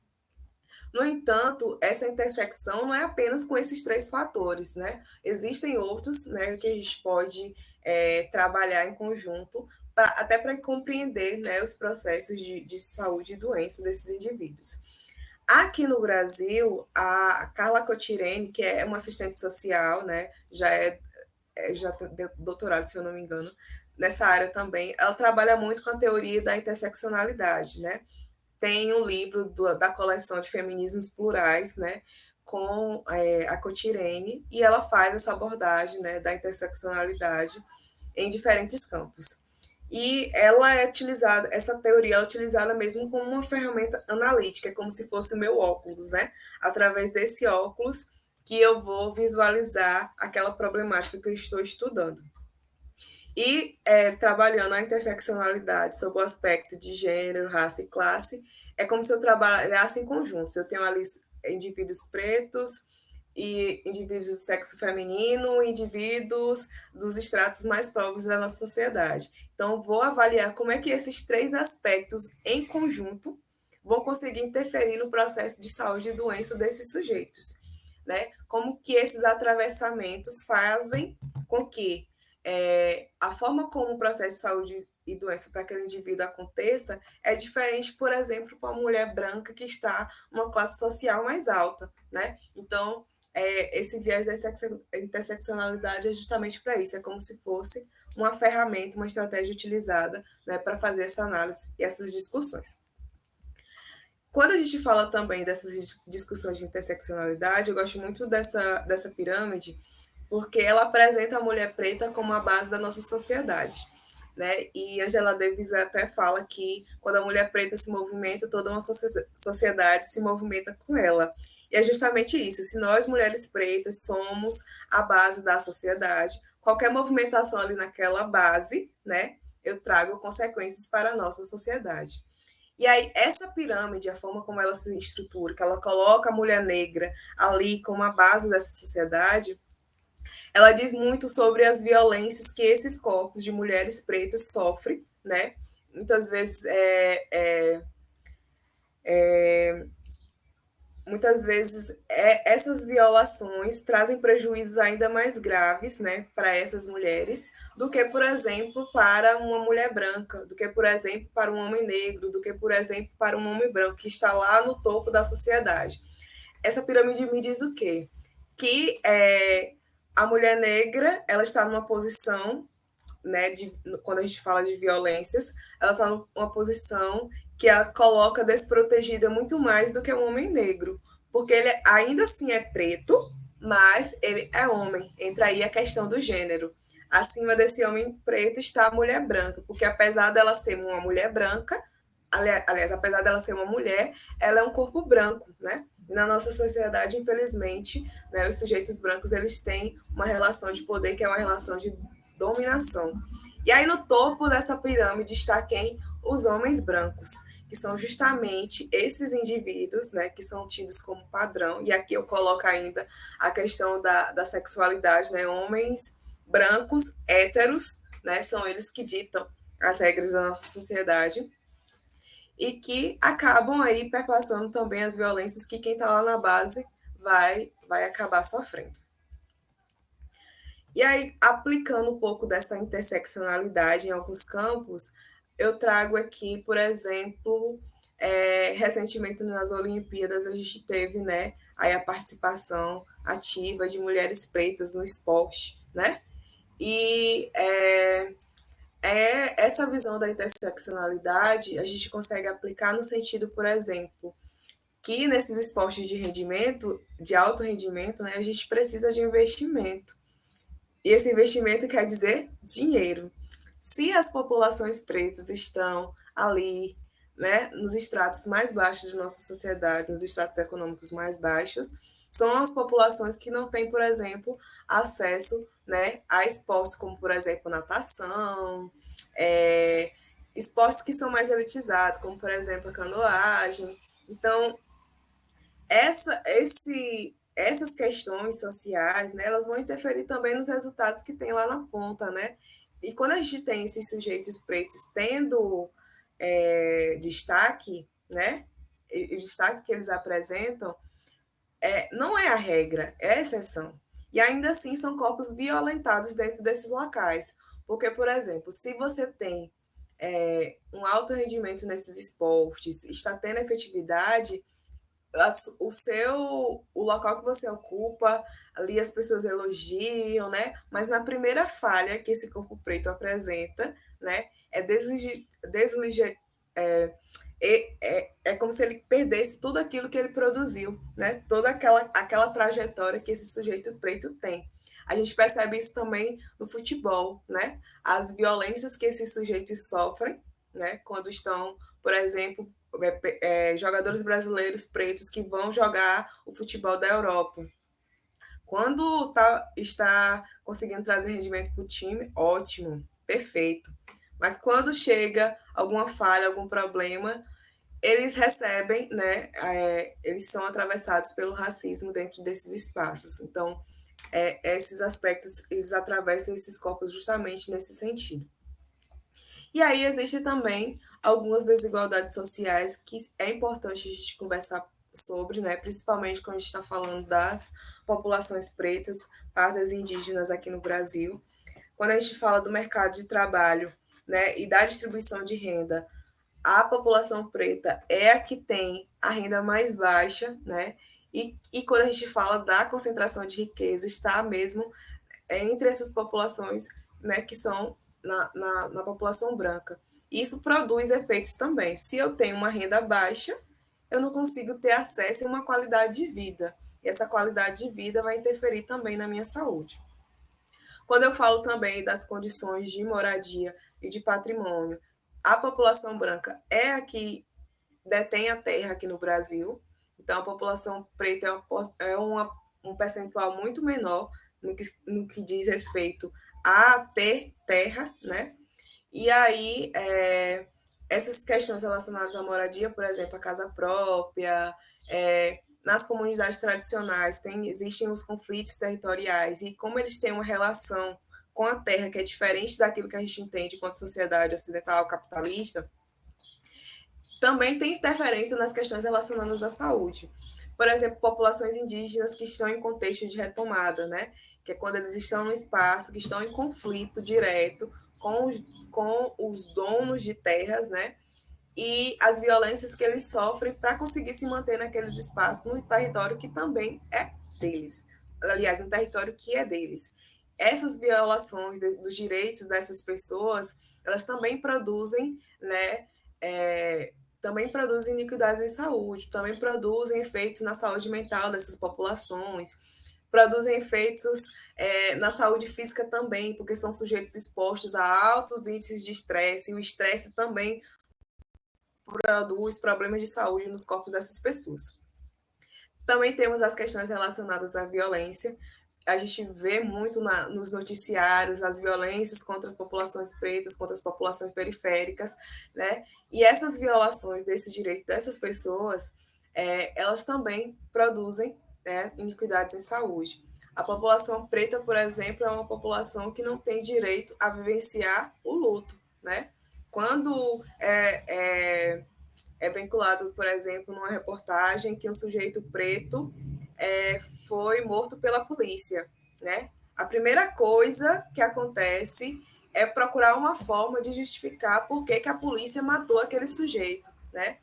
No entanto, essa intersecção não é apenas com esses três fatores, né? Existem outros, né, que a gente pode trabalhar em conjunto, até para compreender, né, os processos de saúde e doença desses indivíduos. Aqui no Brasil, a Carla Cotirene, que é uma assistente social, né, já tem doutorado, se eu não me engano, nessa área também, ela trabalha muito com a teoria da interseccionalidade, né? Tem um livro da coleção de Feminismos Plurais, né, com a Cotirene, e ela faz essa abordagem, né, da interseccionalidade em diferentes campos. E ela essa teoria é utilizada mesmo como uma ferramenta analítica, como se fosse o meu óculos, né? Através desse óculos que eu vou visualizar aquela problemática que eu estou estudando. E trabalhando a interseccionalidade sob o aspecto de gênero, raça e classe, é como se eu trabalhasse em conjunto. Eu tenho ali indivíduos pretos e indivíduos do sexo feminino, indivíduos dos estratos mais pobres da nossa sociedade. Então, vou avaliar como é que esses três aspectos em conjunto vão conseguir interferir no processo de saúde e doença desses sujeitos, né? Como que esses atravessamentos fazem com que a forma como o processo de saúde e doença para aquele indivíduo aconteça é diferente, por exemplo, para uma mulher branca que está numa classe social mais alta, né? Então, esse viés da interseccionalidade é justamente para isso, é como se fosse uma ferramenta, uma estratégia utilizada, né, para fazer essa análise e essas discussões. Quando a gente fala também dessas discussões de interseccionalidade, eu gosto muito dessa pirâmide, porque ela apresenta a mulher preta como a base da nossa sociedade, né? E Angela Davis até fala que quando a mulher preta se movimenta, toda uma sociedade se movimenta com ela. E é justamente isso. Se nós, mulheres pretas, somos a base da sociedade, qualquer movimentação ali naquela base, né, eu trago consequências para a nossa sociedade. E aí, essa pirâmide, a forma como ela se estrutura, que ela coloca a mulher negra ali como a base dessa sociedade, ela diz muito sobre as violências que esses corpos de mulheres pretas sofrem, né? Muitas vezes essas violações trazem prejuízos ainda mais graves, né, para essas mulheres do que, por exemplo, para uma mulher branca, do que, por exemplo, para um homem negro, do que, por exemplo, para um homem branco que está lá no topo da sociedade. Essa pirâmide me diz o quê? Que a mulher negra ela está numa posição, né, quando a gente fala de violências, ela está numa posição que a coloca desprotegida muito mais do que um homem negro, porque ele ainda assim é preto, mas ele é homem. Entra aí a questão do gênero. Acima desse homem preto está a mulher branca, porque apesar dela ser uma mulher branca, aliás, apesar dela ser uma mulher, ela é um corpo branco, né? E na nossa sociedade, infelizmente, né, os sujeitos brancos eles têm uma relação de poder que é uma relação de dominação. E aí no topo dessa pirâmide está quem? Os homens brancos, que são justamente esses indivíduos, né, que são tidos como padrão. E aqui eu coloco ainda a questão da sexualidade, né? Homens brancos, héteros, né, são eles que ditam as regras da nossa sociedade e que acabam aí perpassando também as violências que quem está lá na base vai acabar sofrendo. E aí, aplicando um pouco dessa interseccionalidade em alguns campos, eu trago aqui, por exemplo, recentemente nas Olimpíadas a gente teve, né, aí a participação ativa de mulheres pretas no esporte, né? E essa visão da interseccionalidade a gente consegue aplicar no sentido, por exemplo, que nesses esportes de rendimento, de alto rendimento, né, a gente precisa de investimento. E esse investimento quer dizer dinheiro. Se as populações pretas estão ali, né, nos estratos mais baixos de nossa sociedade, nos estratos econômicos mais baixos, são as populações que não têm, por exemplo, acesso, né, a esportes como, por exemplo, natação, esportes que são mais elitizados, como, por exemplo, a canoagem. Então, essas questões sociais, né, elas vão interferir também nos resultados que tem lá na ponta, né? E quando a gente tem esses sujeitos pretos tendo destaque, né? O destaque que eles apresentam não é a regra, é a exceção. E ainda assim são corpos violentados dentro desses locais. Porque, por exemplo, se você tem um alto rendimento nesses esportes, está tendo efetividade, o local que você ocupa, ali as pessoas elogiam, né? Mas na primeira falha que esse corpo preto apresenta, né? É como se ele perdesse tudo aquilo que ele produziu, né? Toda aquela trajetória que esse sujeito preto tem. A gente percebe isso também no futebol, né? As violências que esses sujeitos sofrem, né? Quando estão, por exemplo, jogadores brasileiros pretos que vão jogar o futebol da Europa. Quando está conseguindo trazer rendimento para o time, ótimo, perfeito. Mas quando chega alguma falha, algum problema, eles recebem, né? Eles são atravessados pelo racismo dentro desses espaços. Então, esses aspectos, eles atravessam esses corpos justamente nesse sentido. E aí existem também algumas desigualdades sociais que é importante a gente conversar sobre, né? Principalmente quando a gente está falando das populações pretas, pardas indígenas aqui no Brasil. Quando a gente fala do mercado de trabalho, né, e da distribuição de renda, a população preta é a que tem a renda mais baixa, né? E quando a gente fala da concentração de riqueza, está mesmo entre essas populações, né, que são na população branca. Isso produz efeitos também. Se eu tenho uma renda baixa, eu não consigo ter acesso a uma qualidade de vida. E essa qualidade de vida vai interferir também na minha saúde. Quando eu falo também das condições de moradia e de patrimônio, a população branca é a que detém a terra aqui no Brasil. Então, a população preta um percentual muito menor no que diz respeito a ter terra, né? E aí, essas questões relacionadas à moradia, por exemplo, a casa própria, nas comunidades tradicionais existem os conflitos territoriais e como eles têm uma relação com a terra que é diferente daquilo que a gente entende enquanto sociedade ocidental capitalista, também tem interferência nas questões relacionadas à saúde. Por exemplo, populações indígenas que estão em contexto de retomada, né? Que é quando eles estão no espaço, que estão em conflito direto com os donos de terras, né? E as violências que eles sofrem para conseguir se manter naqueles espaços, no território que também é deles. Aliás, no território que é deles. Essas violações dos direitos dessas pessoas, elas também produzem, né? Também produzem iniquidades em saúde, também produzem efeitos na saúde mental dessas populações, produzem efeitos na saúde física também, porque são sujeitos expostos a altos índices de estresse, e o estresse também produz problemas de saúde nos corpos dessas pessoas. Também temos as questões relacionadas à violência. A gente vê muito nos noticiários as violências contra as populações pretas, contra as populações periféricas, né? E essas violações desse direito dessas pessoas, elas também produzem, né, iniquidades em saúde. A população preta, por exemplo, é uma população que não tem direito a vivenciar o luto, né? Quando é vinculado, por exemplo, numa reportagem que um sujeito preto foi morto pela polícia, né? A primeira coisa que acontece é procurar uma forma de justificar por que a polícia matou aquele sujeito, né?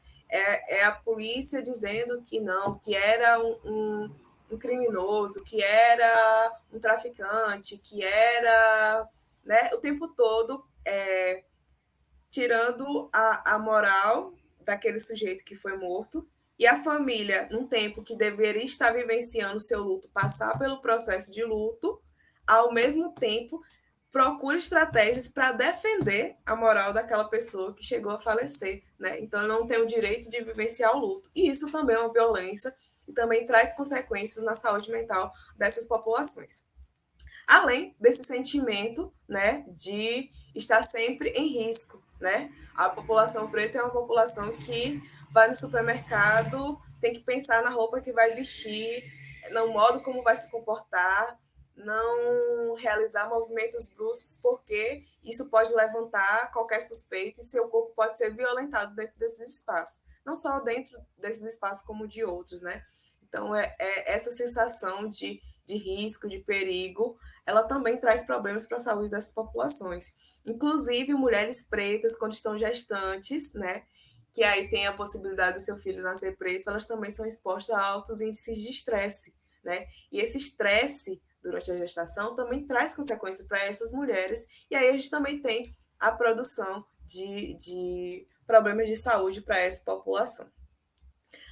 A polícia dizendo que não, que era um criminoso, que era um traficante, que era, né, o tempo todo tirando a moral daquele sujeito que foi morto, e a família, num tempo que deveria estar vivenciando seu luto, passar pelo processo de luto, ao mesmo tempo procura estratégias para defender a moral daquela pessoa que chegou a falecer, né? Então ele não tem o direito de vivenciar o luto. E isso também é uma violência e também traz consequências na saúde mental dessas populações. Além desse sentimento, né, de estar sempre em risco, né? A população preta é uma população que vai no supermercado, tem que pensar na roupa que vai vestir, no modo como vai se comportar, não realizar movimentos bruscos, porque isso pode levantar qualquer suspeita e seu corpo pode ser violentado dentro desses espaços. Não só dentro desses espaços, como de outros, né? Então, essa sensação de risco, de perigo, ela também traz problemas para a saúde dessas populações. Inclusive, mulheres pretas, quando estão gestantes, né, que aí tem a possibilidade do seu filho nascer preto, elas também são expostas a altos índices de estresse, né? E esse estresse durante a gestação também traz consequências para essas mulheres, e aí a gente também tem a produção de problemas de saúde para essa população.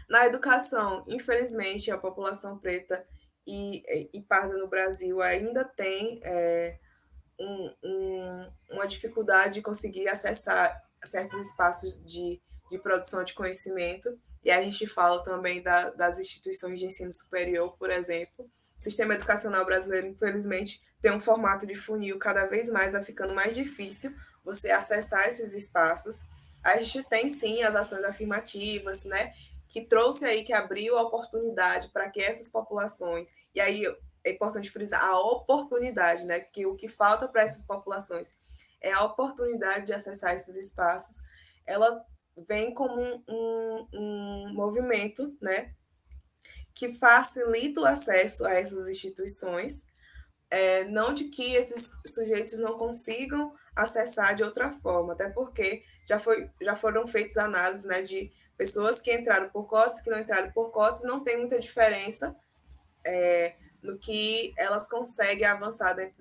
Na educação, infelizmente, a população preta e parda no Brasil ainda tem uma dificuldade de conseguir acessar certos espaços de produção de conhecimento, e a gente fala também das instituições de ensino superior, por exemplo, sistema educacional brasileiro, infelizmente, tem um formato de funil, cada vez mais vai ficando mais difícil você acessar esses espaços. A gente tem, sim, as ações afirmativas, né, que trouxe aí, que abriu a oportunidade para que essas populações, e aí é importante frisar a oportunidade, né, que o que falta para essas populações é a oportunidade de acessar esses espaços. Ela vem como um movimento, né, que facilita o acesso a essas instituições, não de que esses sujeitos não consigam acessar de outra forma, até porque já foram feitas análises, né, de pessoas que entraram por cotas, que não entraram por cotas, não tem muita diferença no que elas conseguem avançar dentro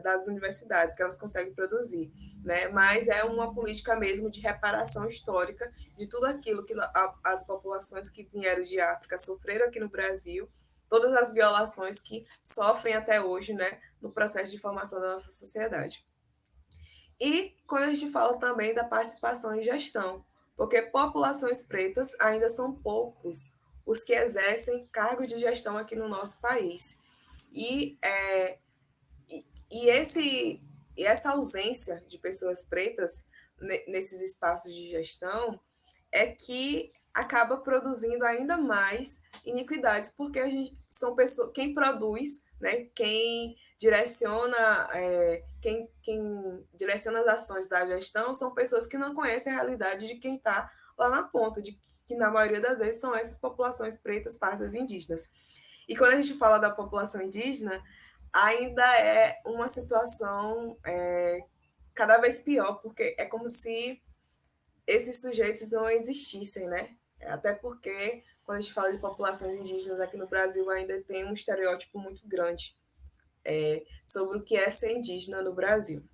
das universidades, que elas conseguem produzir, né? Mas é uma política mesmo de reparação histórica de tudo aquilo que as populações que vieram de África sofreram aqui no Brasil, todas as violações que sofrem até hoje, né, no processo de formação da nossa sociedade. E quando a gente fala também da participação em gestão, porque populações pretas ainda são poucos os que exercem cargo de gestão aqui no nosso país. E, e essa ausência de pessoas pretas nesses espaços de gestão é que acaba produzindo ainda mais iniquidades, porque a gente são pessoas, quem produz, né, quem direciona, quem direciona as ações da gestão são pessoas que não conhecem a realidade de quem está lá na ponta, de que na maioria das vezes são essas populações pretas, pardas e indígenas. E quando a gente fala da população indígena, ainda é uma situação cada vez pior, porque é como se esses sujeitos não existissem, né? Até porque, quando a gente fala de populações indígenas aqui no Brasil, ainda tem um estereótipo muito grande sobre o que é ser indígena no Brasil.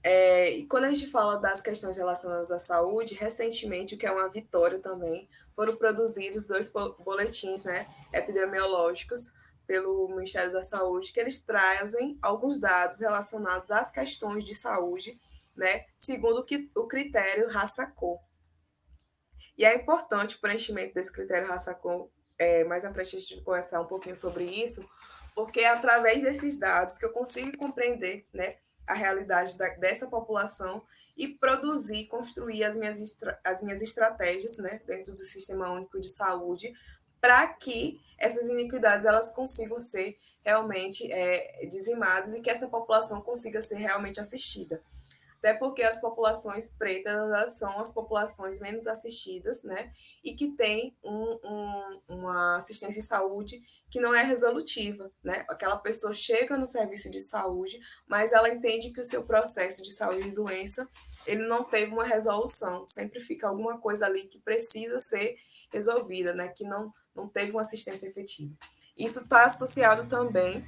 E quando a gente fala das questões relacionadas à saúde, recentemente, o que é uma vitória também, foram produzidos 2 boletins, né, epidemiológicos pelo Ministério da Saúde, que eles trazem alguns dados relacionados às questões de saúde, né, segundo o critério raça-cor. E é importante o preenchimento desse critério raça-cor, mais à frente a gente vai conversar um pouquinho sobre isso, porque é através desses dados que eu consigo compreender, né, a realidade dessa população e produzir, construir as minhas estratégias, né, dentro do Sistema Único de Saúde, para que essas iniquidades elas consigam ser realmente dizimadas e que essa população consiga ser realmente assistida. Até porque as populações pretas são as populações menos assistidas, né? E que tem uma assistência em saúde que não é resolutiva, né? Aquela pessoa chega no serviço de saúde, mas ela entende que o seu processo de saúde e doença ele não teve uma resolução, sempre fica alguma coisa ali que precisa ser resolvida, né? Que não teve uma assistência efetiva. Isso está associado também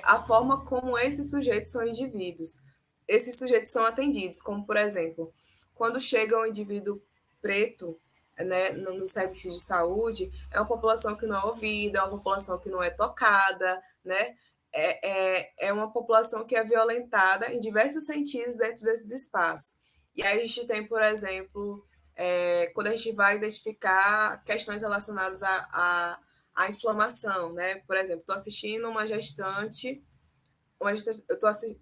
à forma como esses sujeitos são indivíduos. Esses sujeitos são atendidos, como, por exemplo, quando chega um indivíduo preto, né, no serviço de saúde, é uma população que não é ouvida, é uma população que não é tocada, né? É uma população que é violentada em diversos sentidos dentro desses espaços. E aí a gente tem, por exemplo, quando a gente vai identificar questões relacionadas à inflamação, né? Por exemplo, estou assistindo uma gestante, eu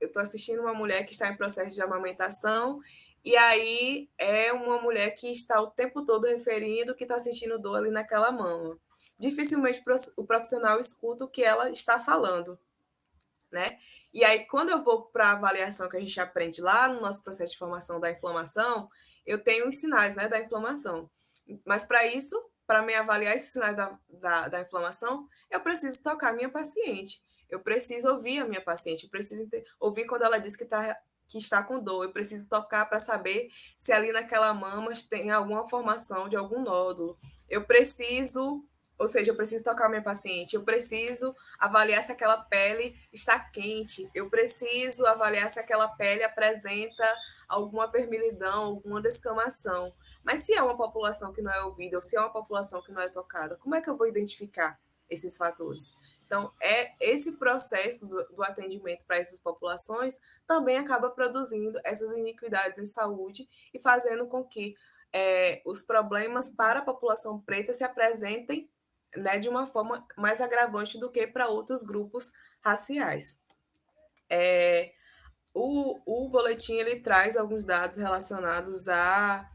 estou assistindo uma mulher que está em processo de amamentação, e aí é uma mulher que está o tempo todo referindo que está sentindo dor ali naquela mama. Dificilmente o profissional escuta o que ela está falando, né? E aí, quando eu vou para a avaliação que a gente aprende lá no nosso processo de formação da inflamação, eu tenho os sinais, né, da inflamação. Mas para isso, para me avaliar esses sinais da inflamação, eu preciso tocar a minha paciente. Eu preciso ouvir a minha paciente. Eu preciso ouvir quando ela diz que está com dor. Eu preciso tocar para saber se ali naquela mama tem alguma formação de algum nódulo. Eu preciso, ou seja, eu preciso tocar a minha paciente. Eu preciso avaliar se aquela pele está quente. Eu preciso avaliar se aquela pele apresenta alguma vermelhidão, alguma descamação. Mas se é uma população que não é ouvida, ou se é uma população que não é tocada, como é que eu vou identificar esses fatores? Então, esse processo do atendimento para essas populações também acaba produzindo essas iniquidades em saúde e fazendo com que os problemas para a população preta se apresentem né, de uma forma mais agravante do que para outros grupos raciais. O boletim ele traz alguns dados relacionados à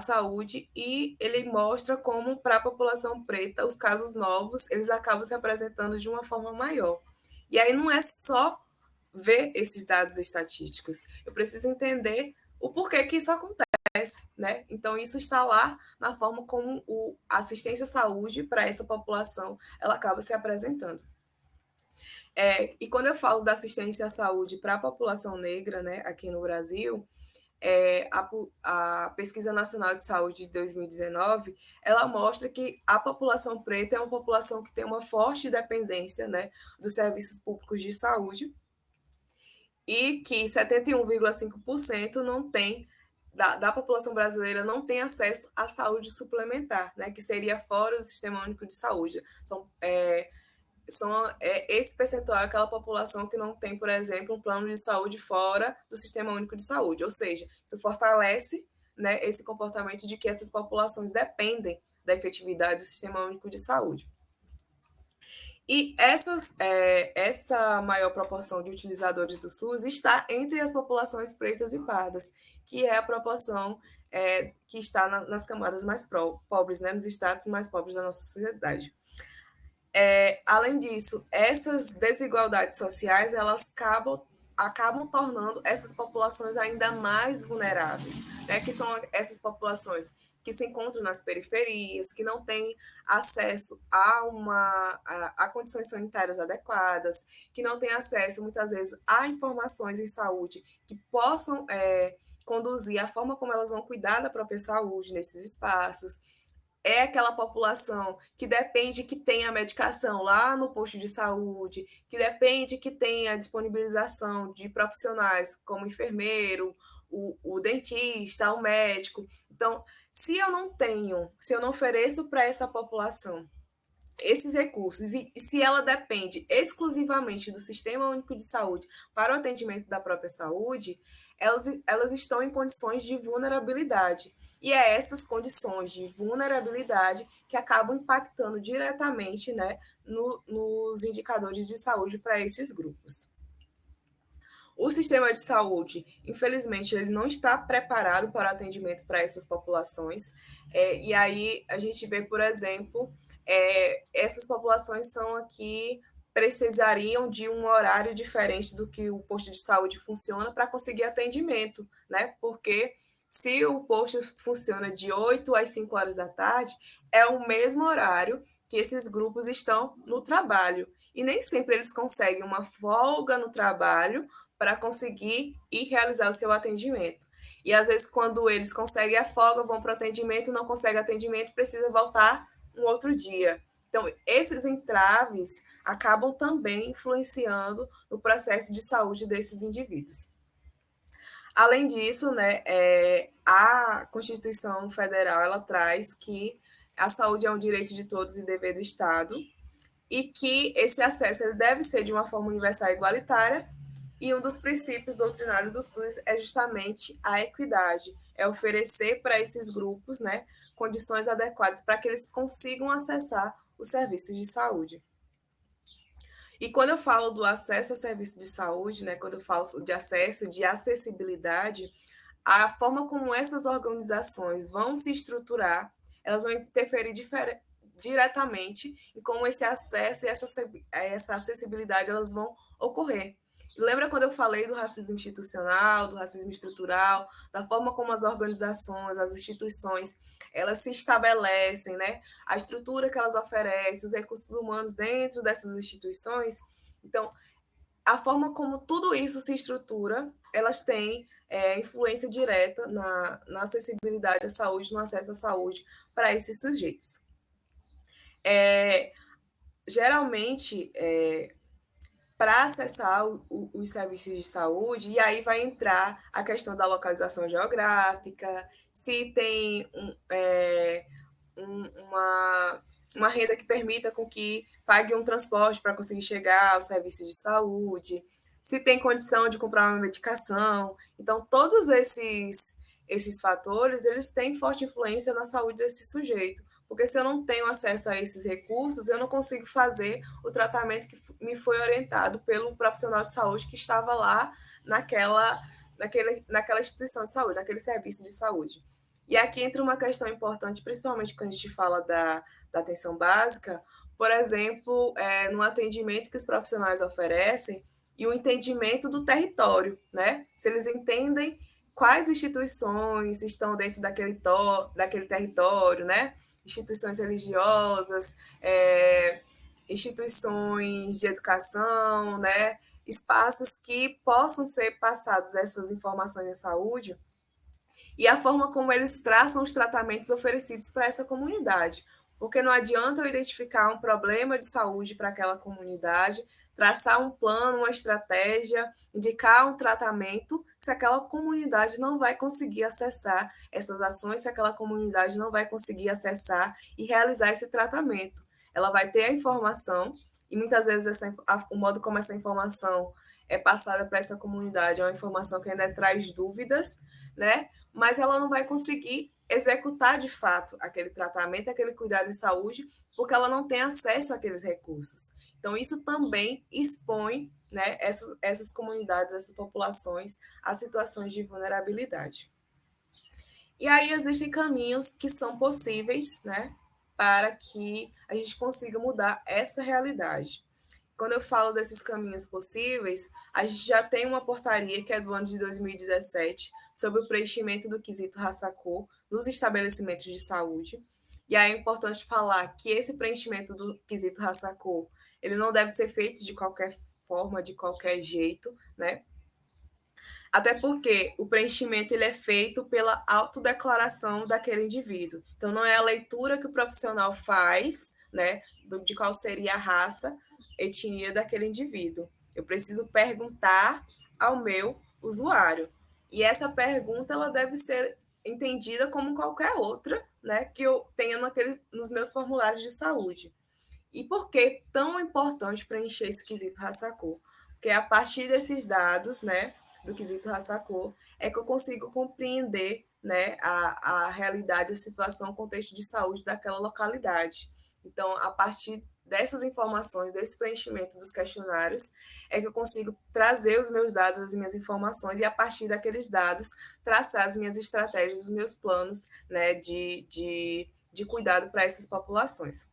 saúde e ele mostra como, para a população preta, os casos novos eles acabam se apresentando de uma forma maior. E aí não é só ver esses dados estatísticos, eu preciso entender o porquê que isso acontece, né? Então, isso está lá na forma como a assistência à saúde para essa população ela acaba se apresentando. E quando eu falo da assistência à saúde para a população negra, né, aqui no Brasil, a Pesquisa Nacional de Saúde de 2019, ela mostra que a população preta é uma população que tem uma forte dependência, né, dos serviços públicos de saúde e que 71,5% não tem, da população brasileira não tem acesso à saúde suplementar, né, que seria fora do Sistema Único de Saúde. Esse percentual é aquela população que não tem, por exemplo, um plano de saúde fora do Sistema Único de Saúde, ou seja, isso fortalece, né, esse comportamento de que essas populações dependem da efetividade do Sistema Único de Saúde. E essa maior proporção de utilizadores do SUS está entre as populações pretas e pardas, que é a proporção que está nas camadas mais pobres, né, nos estratos mais pobres da nossa sociedade. Além disso, essas desigualdades sociais elas acabam tornando essas populações ainda mais vulneráveis, né, que são essas populações que se encontram nas periferias, que não têm acesso a condições sanitárias adequadas, que não têm acesso, muitas vezes, a informações em saúde que possam conduzir a forma como elas vão cuidar da própria saúde nesses espaços. É aquela população que depende que tenha medicação lá no posto de saúde, que depende que tenha a disponibilização de profissionais como enfermeiro, o dentista, o médico. Então, se eu não ofereço para essa população esses recursos, e se ela depende exclusivamente do Sistema Único de Saúde para o atendimento da própria saúde, elas estão em condições de vulnerabilidade. E é essas condições de vulnerabilidade que acabam impactando diretamente, né, nos indicadores de saúde para esses grupos. O sistema de saúde, infelizmente, ele não está preparado para o atendimento para essas populações. E aí a gente vê, por exemplo, essas populações são aqui precisariam de um horário diferente do que o posto de saúde funciona para conseguir atendimento, né? Porque se o posto funciona de 8 às 5 horas da tarde, é o mesmo horário que esses grupos estão no trabalho. E nem sempre eles conseguem uma folga no trabalho para conseguir ir realizar o seu atendimento. E às vezes, quando eles conseguem a folga, vão para o atendimento, não conseguem atendimento, precisa voltar um outro dia. Então, esses entraves acabam também influenciando no processo de saúde desses indivíduos. Além disso, né, a Constituição Federal ela traz que a saúde é um direito de todos e dever do Estado, e que esse acesso ele deve ser de uma forma universal e igualitária, e um dos princípios doutrinários do SUS é justamente a equidade, é oferecer para esses grupos, né, condições adequadas para que eles consigam acessar os serviços de saúde. E quando eu falo do acesso a serviço de saúde, né, quando eu falo de acesso, de acessibilidade, a forma como essas organizações vão se estruturar, elas vão interferir diretamente em como esse acesso e essa acessibilidade elas vão ocorrer. Lembra quando eu falei do racismo institucional, do racismo estrutural, da forma como as organizações, as instituições, elas se estabelecem, né? A estrutura que elas oferecem, os recursos humanos dentro dessas instituições. Então, a forma como tudo isso se estrutura, elas têm influência direta na acessibilidade à saúde, no acesso à saúde para esses sujeitos. Geralmente, para acessar os serviços de saúde, e aí vai entrar a questão da localização geográfica, se tem uma renda que permita com que pague um transporte para conseguir chegar aos serviços de saúde, se tem condição de comprar uma medicação. Então, todos esses fatores, eles têm forte influência na saúde desse sujeito, Porque se eu não tenho acesso a esses recursos, eu não consigo fazer o tratamento que me foi orientado pelo profissional de saúde que estava lá naquela instituição de saúde, naquele serviço de saúde. E aqui entra uma questão importante, principalmente quando a gente fala da atenção básica, por exemplo, no atendimento que os profissionais oferecem e o entendimento do território, né? Se eles entendem quais instituições estão dentro daquele território, né? Instituições religiosas, instituições de educação, né? Espaços que possam ser passados essas informações de saúde e a forma como eles traçam os tratamentos oferecidos para essa comunidade. Porque não adianta eu identificar um problema de saúde para aquela comunidade, traçar um plano, uma estratégia, indicar um tratamento, se aquela comunidade não vai conseguir acessar essas ações, se aquela comunidade não vai conseguir acessar e realizar esse tratamento. Ela vai ter a informação, e muitas vezes o modo como essa informação é passada para essa comunidade é uma informação que ainda traz dúvidas, né? Mas ela não vai conseguir executar de fato aquele tratamento, aquele cuidado de saúde, porque ela não tem acesso àqueles recursos. Então, isso também expõe, né, essas comunidades, essas populações a situações de vulnerabilidade. E aí existem caminhos que são possíveis, né, para que a gente consiga mudar essa realidade. Quando eu falo desses caminhos possíveis, a gente já tem uma portaria que é do ano de 2017 sobre o preenchimento do quesito raça-cor nos estabelecimentos de saúde. E aí é importante falar que esse preenchimento do quesito raça-cor, ele não deve ser feito de qualquer forma, de qualquer jeito, né? Até porque o preenchimento ele é feito pela autodeclaração daquele indivíduo. Então, não é a leitura que o profissional faz, né, de qual seria a raça, etnia daquele indivíduo. Eu preciso perguntar ao meu usuário. E essa pergunta ela deve ser entendida como qualquer outra, né, que eu tenha nos meus formulários de saúde. E por que tão importante preencher esse quesito raça-cor? Porque a partir desses dados, né, do quesito raça-cor, é que eu consigo compreender, né, a realidade, a situação, o contexto de saúde daquela localidade. Então, a partir dessas informações, desse preenchimento dos questionários, é que eu consigo trazer os meus dados, as minhas informações, e a partir daqueles dados, traçar as minhas estratégias, os meus planos, né, de cuidado para essas populações.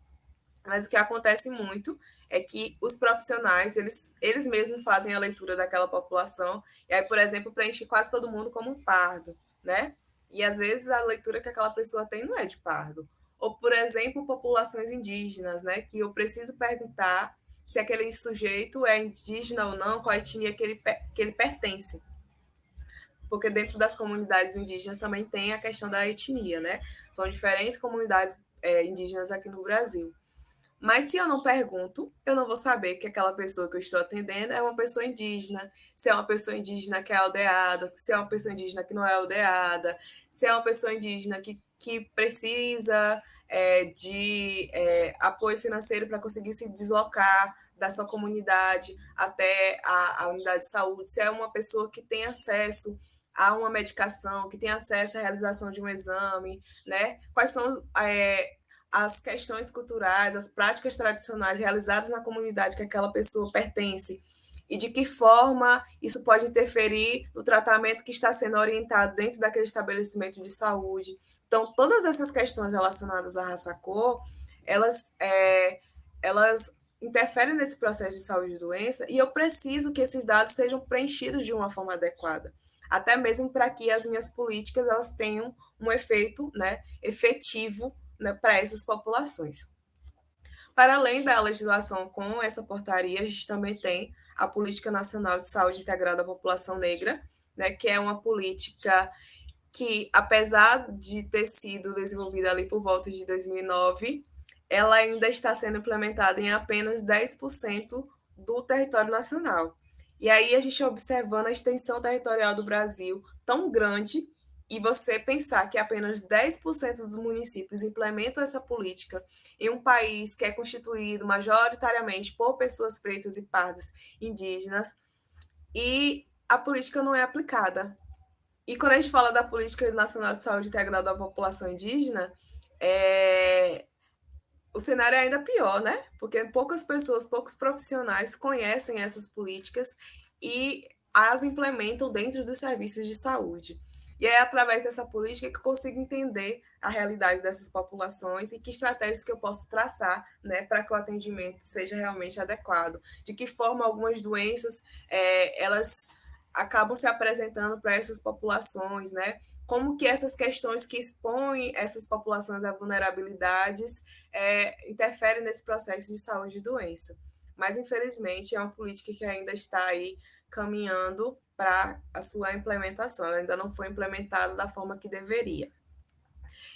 Mas o que acontece muito é que os profissionais, eles mesmos fazem a leitura daquela população, e aí, por exemplo, preenche quase todo mundo como um pardo, né? E às vezes a leitura que aquela pessoa tem não é de pardo. Ou, por exemplo, populações indígenas, né? Que eu preciso perguntar se aquele sujeito é indígena ou não, qual a etnia que ele pertence. Porque dentro das comunidades indígenas também tem a questão da etnia, né? São diferentes comunidades indígenas aqui no Brasil. Mas se eu não pergunto, eu não vou saber que aquela pessoa que eu estou atendendo é uma pessoa indígena, se é uma pessoa indígena que é aldeada, se é uma pessoa indígena que não é aldeada, se é uma pessoa indígena que precisa de apoio financeiro para conseguir se deslocar da sua comunidade até a unidade de saúde, se é uma pessoa que tem acesso a uma medicação, que tem acesso à realização de um exame, né? Quais são as questões culturais, as práticas tradicionais realizadas na comunidade que aquela pessoa pertence e de que forma isso pode interferir no tratamento que está sendo orientado dentro daquele estabelecimento de saúde. Então, todas essas questões relacionadas à raça-cor, elas interferem nesse processo de saúde e doença e eu preciso que esses dados sejam preenchidos de uma forma adequada, até mesmo para que as minhas políticas elas tenham um efeito, né, efetivo, né, para essas populações. Para além da legislação com essa portaria, a gente também tem a Política Nacional de Saúde Integrada à População Negra, né, que é uma política que, apesar de ter sido desenvolvida ali por volta de 2009, ela ainda está sendo implementada em apenas 10% do território nacional. E aí a gente observando a extensão territorial do Brasil tão grande e você pensar que apenas 10% dos municípios implementam essa política em um país que é constituído majoritariamente por pessoas pretas e pardas indígenas e a política não é aplicada. E quando a gente fala da Política Nacional de Saúde Integrada da População Indígena, o cenário é ainda pior, né? Porque poucas pessoas, poucos profissionais conhecem essas políticas e as implementam dentro dos serviços de saúde. E é através dessa política que eu consigo entender a realidade dessas populações e que estratégias que eu posso traçar, né, para que o atendimento seja realmente adequado. De que forma algumas doenças elas acabam se apresentando para essas populações, né? Como que essas questões que expõem essas populações a vulnerabilidades interferem nesse processo de saúde e doença. Mas, infelizmente, é uma política que ainda está aí caminhando para a sua implementação. Ela ainda não foi implementada da forma que deveria.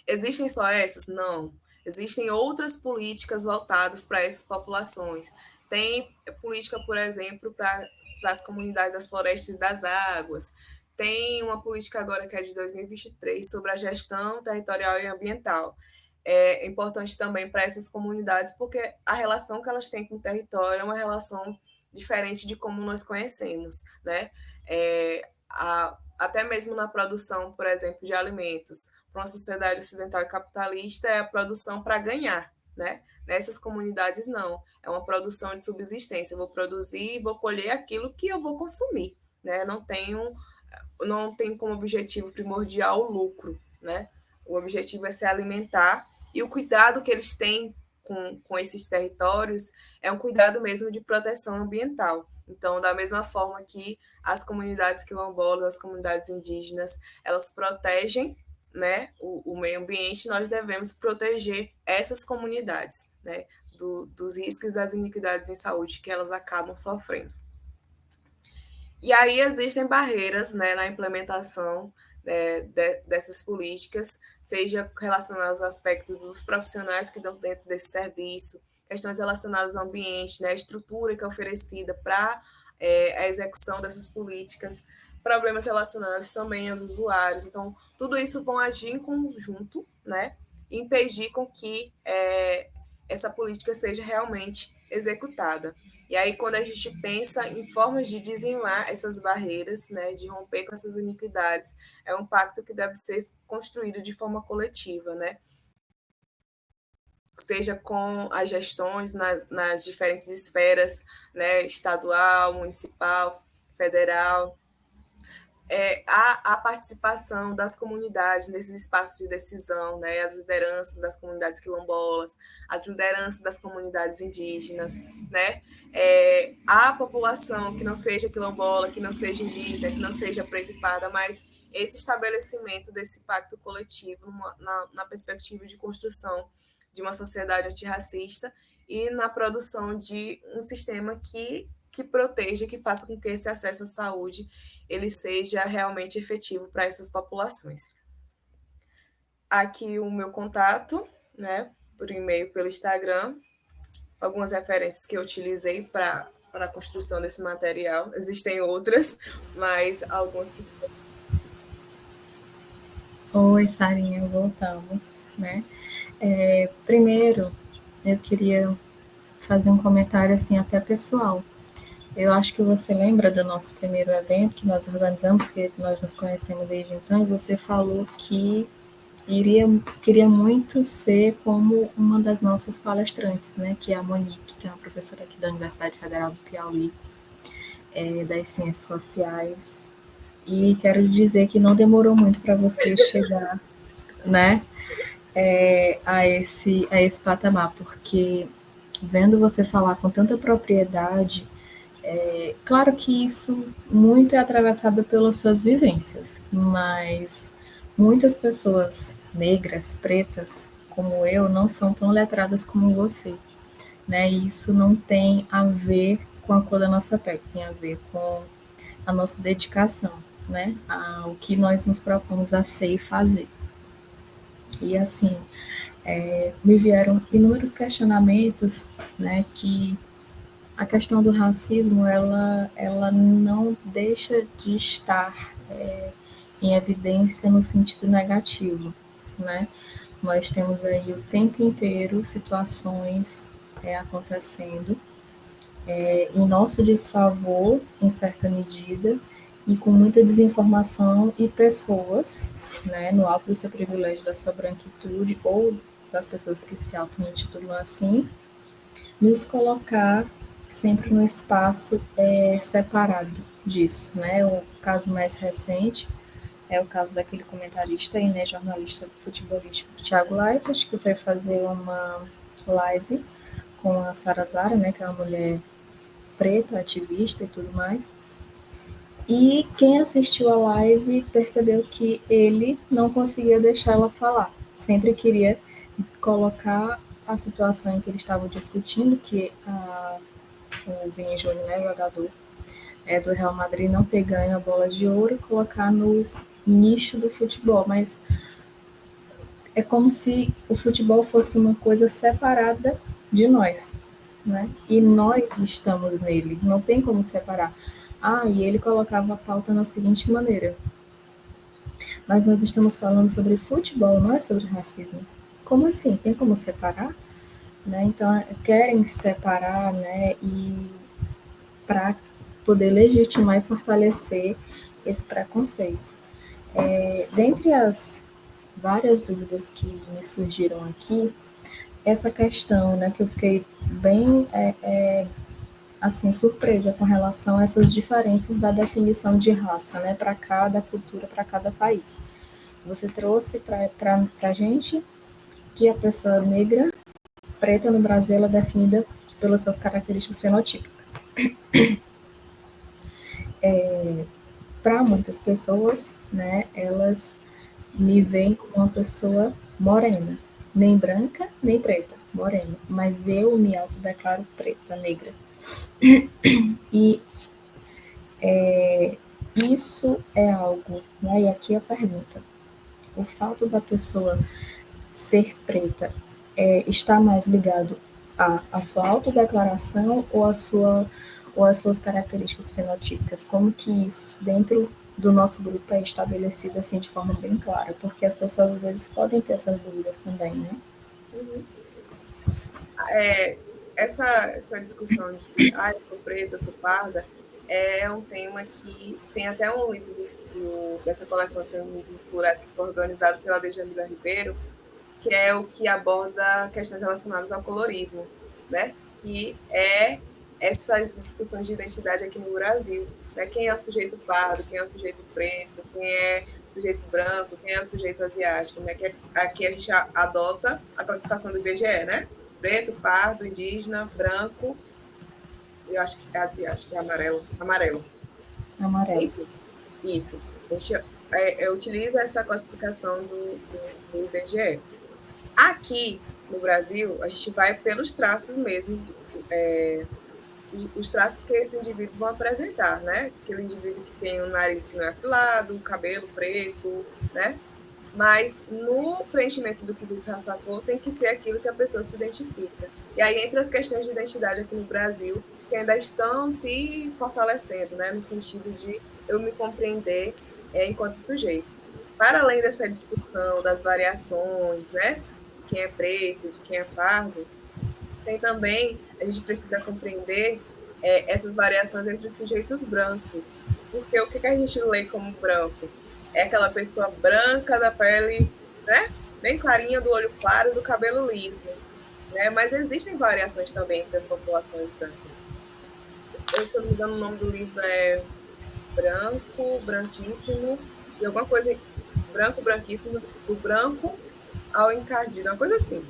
Existem só essas? Não. Existem outras políticas voltadas para essas populações. Tem política, por exemplo, para as comunidades das florestas e das águas. Tem uma política agora que é de 2023 sobre a gestão territorial e ambiental. É importante também para essas comunidades, porque a relação que elas têm com o território é uma relação diferente de como nós conhecemos, né? Até mesmo na produção, por exemplo, de alimentos, para uma sociedade ocidental e capitalista, é a produção para ganhar, né? Nessas comunidades, não. É uma produção de subsistência. Eu vou produzir e vou colher aquilo que eu vou consumir, né? Não tem como objetivo primordial o lucro, né? O objetivo é se alimentar e o cuidado que eles têm com esses territórios é um cuidado mesmo de proteção ambiental. Então, da mesma forma que as comunidades quilombolas, as comunidades indígenas, elas protegem, né, o meio ambiente, nós devemos proteger essas comunidades, né, dos riscos das iniquidades em saúde que elas acabam sofrendo. E aí existem barreiras, né, na implementação dessas políticas, seja relacionadas a aspectos dos profissionais que estão dentro desse serviço, questões relacionadas ao ambiente, né, a estrutura que é oferecida para a execução dessas políticas, problemas relacionados também aos usuários. Então, tudo isso vão agir em conjunto, né, e impedir com que essa política seja realmente executada. E aí, quando a gente pensa em formas de dizimar essas barreiras, né, de romper com essas iniquidades, é um pacto que deve ser construído de forma coletiva, né? Seja com as gestões nas diferentes esferas, né, estadual, municipal, federal, a participação das comunidades nesses espaços de decisão, né, as lideranças das comunidades quilombolas, as lideranças das comunidades indígenas, né, a população que não seja quilombola, que não seja indígena, que não seja preta e parda, mas esse estabelecimento desse pacto coletivo na perspectiva de construção de uma sociedade antirracista e na produção de um sistema que proteja, que faça com que esse acesso à saúde ele seja realmente efetivo para essas populações. Aqui o meu contato, né, por e-mail, pelo Instagram, algumas referências que eu utilizei para a construção desse material. Existem outras, mas algumas que... Oi, Sarinha, voltamos, né? Primeiro, eu queria fazer um comentário assim até pessoal. Eu acho que você lembra do nosso primeiro evento que nós organizamos, que nós nos conhecemos desde então, e você falou que queria muito ser como uma das nossas palestrantes, né? Que é a Monique, que é uma professora aqui da Universidade Federal do Piauí, das Ciências Sociais. E quero dizer que não demorou muito para você chegar, né? A esse patamar, porque vendo você falar com tanta propriedade, claro que isso muito é atravessado pelas suas vivências, mas muitas pessoas negras, pretas, como eu, não são tão letradas como você, né? E isso não tem a ver com a cor da nossa pele, tem a ver com a nossa dedicação, né? Ao que nós nos propomos a ser e fazer. E assim, me vieram inúmeros questionamentos, né? Que a questão do racismo ela não deixa de estar em evidência no sentido negativo, né? Nós temos aí o tempo inteiro situações acontecendo em nosso desfavor, em certa medida, e com muita desinformação e pessoas, né, no alto do seu privilégio, da sua branquitude ou das pessoas que se auto-intitulam assim, nos colocar sempre no espaço separado disso, né? O caso mais recente é o caso daquele comentarista e, né, jornalista futebolístico Thiago Leifert, que foi fazer uma live com a Sara Zara, né, que é uma mulher preta, ativista e tudo mais. E quem assistiu a live percebeu que ele não conseguia deixar ela falar. Sempre queria colocar a situação em que eles estavam discutindo, que o Vini Júnior, né, jogador do Real Madrid, não ter ganho a bola de ouro, e colocar no nicho do futebol. Mas é como se o futebol fosse uma coisa separada de nós, né? E nós estamos nele, não tem como separar. Ah, e ele colocava a pauta na seguinte maneira: mas nós estamos falando sobre futebol, não é sobre racismo. Como assim? Tem como separar? Né? Então, querem separar, né? E para poder legitimar e fortalecer esse preconceito. Dentre as várias dúvidas que me surgiram aqui, essa questão, né, que eu fiquei bem assim surpresa com relação a essas diferenças da definição de raça, né, para cada cultura, para cada país. Você trouxe para a gente que a pessoa negra, preta no Brasil, ela é definida pelas suas características fenotípicas. Para muitas pessoas, né, elas me veem como uma pessoa morena, nem branca, nem preta, morena, mas eu me autodeclaro preta, negra. E isso é algo, né, e aqui a pergunta, o fato da pessoa ser preta está mais ligado à sua autodeclaração ou às suas características fenotípicas? Como que isso, dentro do nosso grupo, é estabelecido assim de forma bem clara? Porque as pessoas às vezes podem ter essas dúvidas também, né? Uhum. Essa discussão de eu sou preta, eu sou parda, é um tema que tem até um livro dessa coleção de Feminismos Plurais que foi organizado pela Djamila Ribeiro, que é o que aborda questões relacionadas ao colorismo, né? Que é essas discussões de identidade aqui no Brasil, né? Quem é o sujeito pardo, quem é o sujeito preto, quem é o sujeito branco, quem é o sujeito asiático, né? Que aqui a gente adota a classificação do IBGE, né? Preto, pardo, indígena, branco, eu acho que é asiático, é amarelo. Amarelo. Amarelo. Enfim, isso. A gente utiliza essa classificação do IBGE. Aqui no Brasil, a gente vai pelos traços mesmo, os traços que esses indivíduos vão apresentar, né? Aquele indivíduo que tem um nariz que não é afilado, o cabelo preto, né? Mas no preenchimento do quesito raça-cor tem que ser aquilo que a pessoa se identifica. E aí, entre as questões de identidade aqui no Brasil, que ainda estão se fortalecendo, né? No sentido de eu me compreender enquanto sujeito. Para além dessa discussão das variações, né? De quem é preto, de quem é pardo, tem também, a gente precisa compreender essas variações entre os sujeitos brancos. Porque o que a gente lê como branco? É aquela pessoa branca da pele, né? Bem clarinha, do olho claro, do cabelo liso. Né? Mas existem variações também entre as populações brancas. Se eu não me engano, o nome do livro é Branco, Branquíssimo, e alguma coisa, Branco, Branquíssimo, do branco ao encardido, uma coisa assim.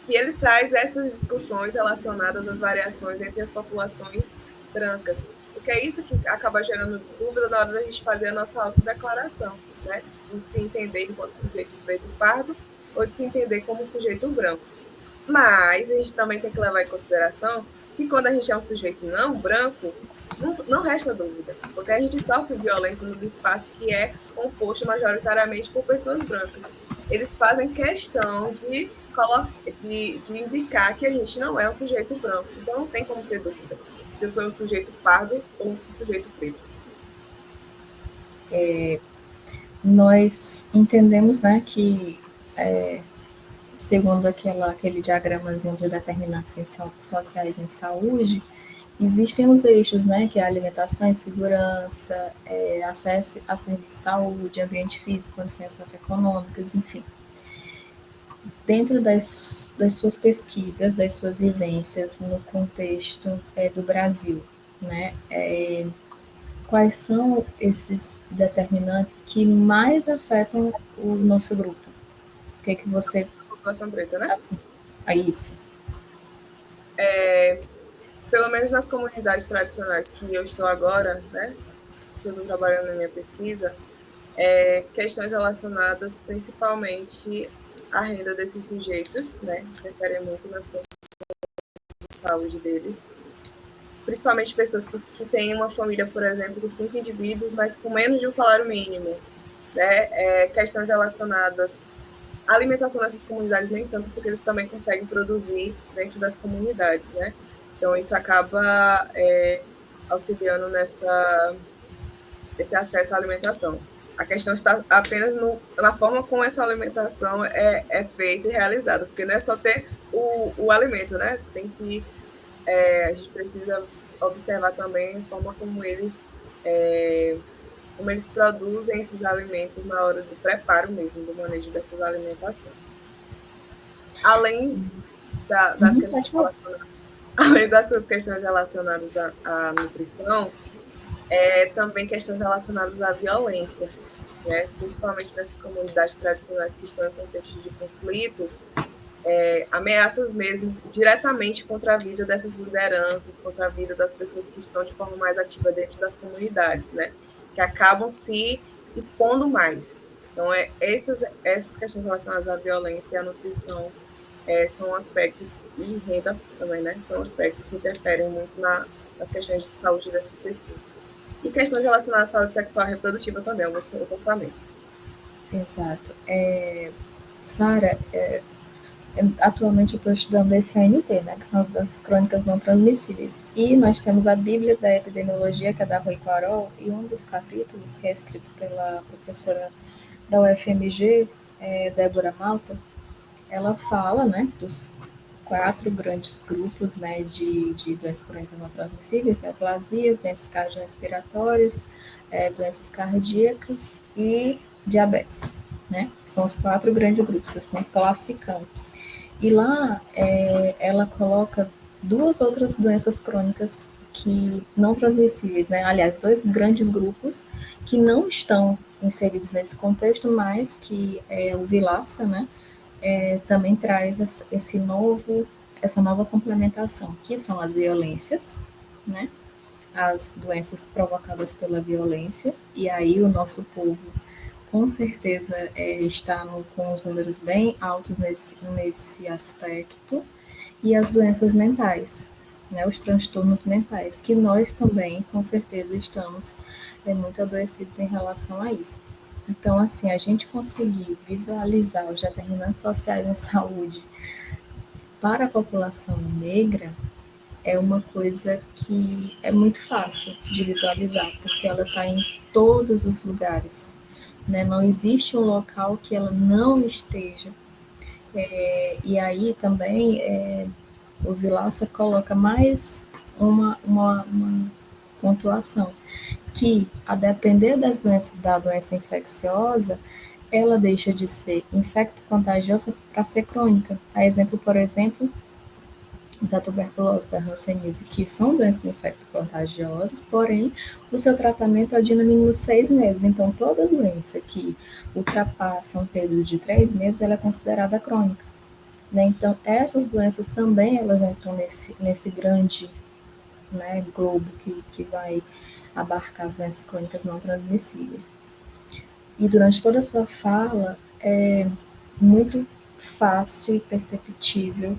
E ele traz essas discussões relacionadas às variações entre as populações brancas, porque é isso que acaba gerando dúvida na hora da gente fazer a nossa autodeclaração, né? De se entender enquanto sujeito preto e pardo, ou de se entender como sujeito branco. Mas a gente também tem que levar em consideração que quando a gente é um sujeito não branco, não resta dúvida, porque a gente sofre violência nos espaços que é composto majoritariamente por pessoas brancas. Eles fazem questão de indicar que a gente não é um sujeito branco, então não tem como ter dúvida se eu sou um sujeito pardo ou um sujeito preto. Nós entendemos, né, que segundo aquele diagramazinho de determinantes sociais em saúde, existem os eixos, né, que é alimentação e segurança, acesso a serviços de saúde, ambiente físico, condições socioeconômicas, enfim. dentro das suas pesquisas, das suas vivências no contexto do Brasil, né? Quais são esses determinantes que mais afetam o nosso grupo? O que é que você... População preta, né? Assim, é isso. Pelo menos nas comunidades tradicionais que eu estou agora, né? Que eu estou trabalhando na minha pesquisa, questões relacionadas principalmente à renda desses sujeitos, né? Interferem muito nas condições de saúde deles. Principalmente pessoas que têm uma família, por exemplo, com 5 indivíduos, mas com menos de um salário mínimo. Né? Questões relacionadas à alimentação dessas comunidades, nem tanto, porque eles também conseguem produzir dentro das comunidades. Né? Então, isso acaba auxiliando nesse acesso à alimentação. A questão está apenas na forma como essa alimentação é feita e realizada, porque não é só ter o alimento, né? A gente precisa observar também a forma como eles produzem esses alimentos na hora do preparo mesmo, do manejo dessas alimentações. Além das questões relacionadas, além das suas questões relacionadas à nutrição, também questões relacionadas à violência, né? Principalmente nessas comunidades tradicionais que estão em contexto de conflito, ameaças mesmo diretamente contra a vida dessas lideranças, contra a vida das pessoas que estão de forma mais ativa dentro das comunidades, né? Que acabam se expondo mais. Então, essas questões relacionadas à violência e à nutrição são aspectos, e renda também, né? São aspectos que interferem muito nas questões de saúde dessas pessoas. E questões relacionadas à saúde sexual e reprodutiva também, alguns comportamentos. Exato. Sara, atualmente eu estou estudando SNT, né, que são as crônicas não transmissíveis. E nós temos a Bíblia da Epidemiologia, que é da Rui Quarol, e um dos capítulos, que é escrito pela professora da UFMG, Débora Malta, ela fala, né, dos 4 grandes grupos, né, de doenças crônicas não transmissíveis, neoplasias, doenças cardiorrespiratórias, doenças cardíacas e diabetes, né? São os 4 grandes grupos, assim, classicando. E lá ela coloca 2 outras doenças crônicas que não transmissíveis, né? Aliás, 2 grandes grupos que não estão inseridos nesse contexto, mas que o Vilaça, né, também traz essa nova complementação, que são as violências, né? As doenças provocadas pela violência, e aí o nosso povo com certeza está com os números bem altos nesse aspecto, e as doenças mentais, né, os transtornos mentais, que nós também, com certeza, estamos muito adoecidos em relação a isso. Então, assim, a gente conseguir visualizar os determinantes sociais em saúde para a população negra é uma coisa que é muito fácil de visualizar, porque ela está em todos os lugares, né? Não existe um local que ela não esteja. E aí também o Vilaça coloca mais uma pontuação, que a depender da doença infecciosa, ela deixa de ser infecto-contagiosa para ser crônica. A exemplo, por exemplo, da tuberculose, da hanseníase, que são doenças infecto-contagiosas, porém, o seu tratamento é de no mínimo 6 meses. Então, toda doença que ultrapassa um período de 3 meses, ela é considerada crônica. Né? Então, essas doenças também, elas entram nesse grande, né, globo que vai abarcar as doenças crônicas não transmissíveis. E durante toda a sua fala, é muito fácil e perceptível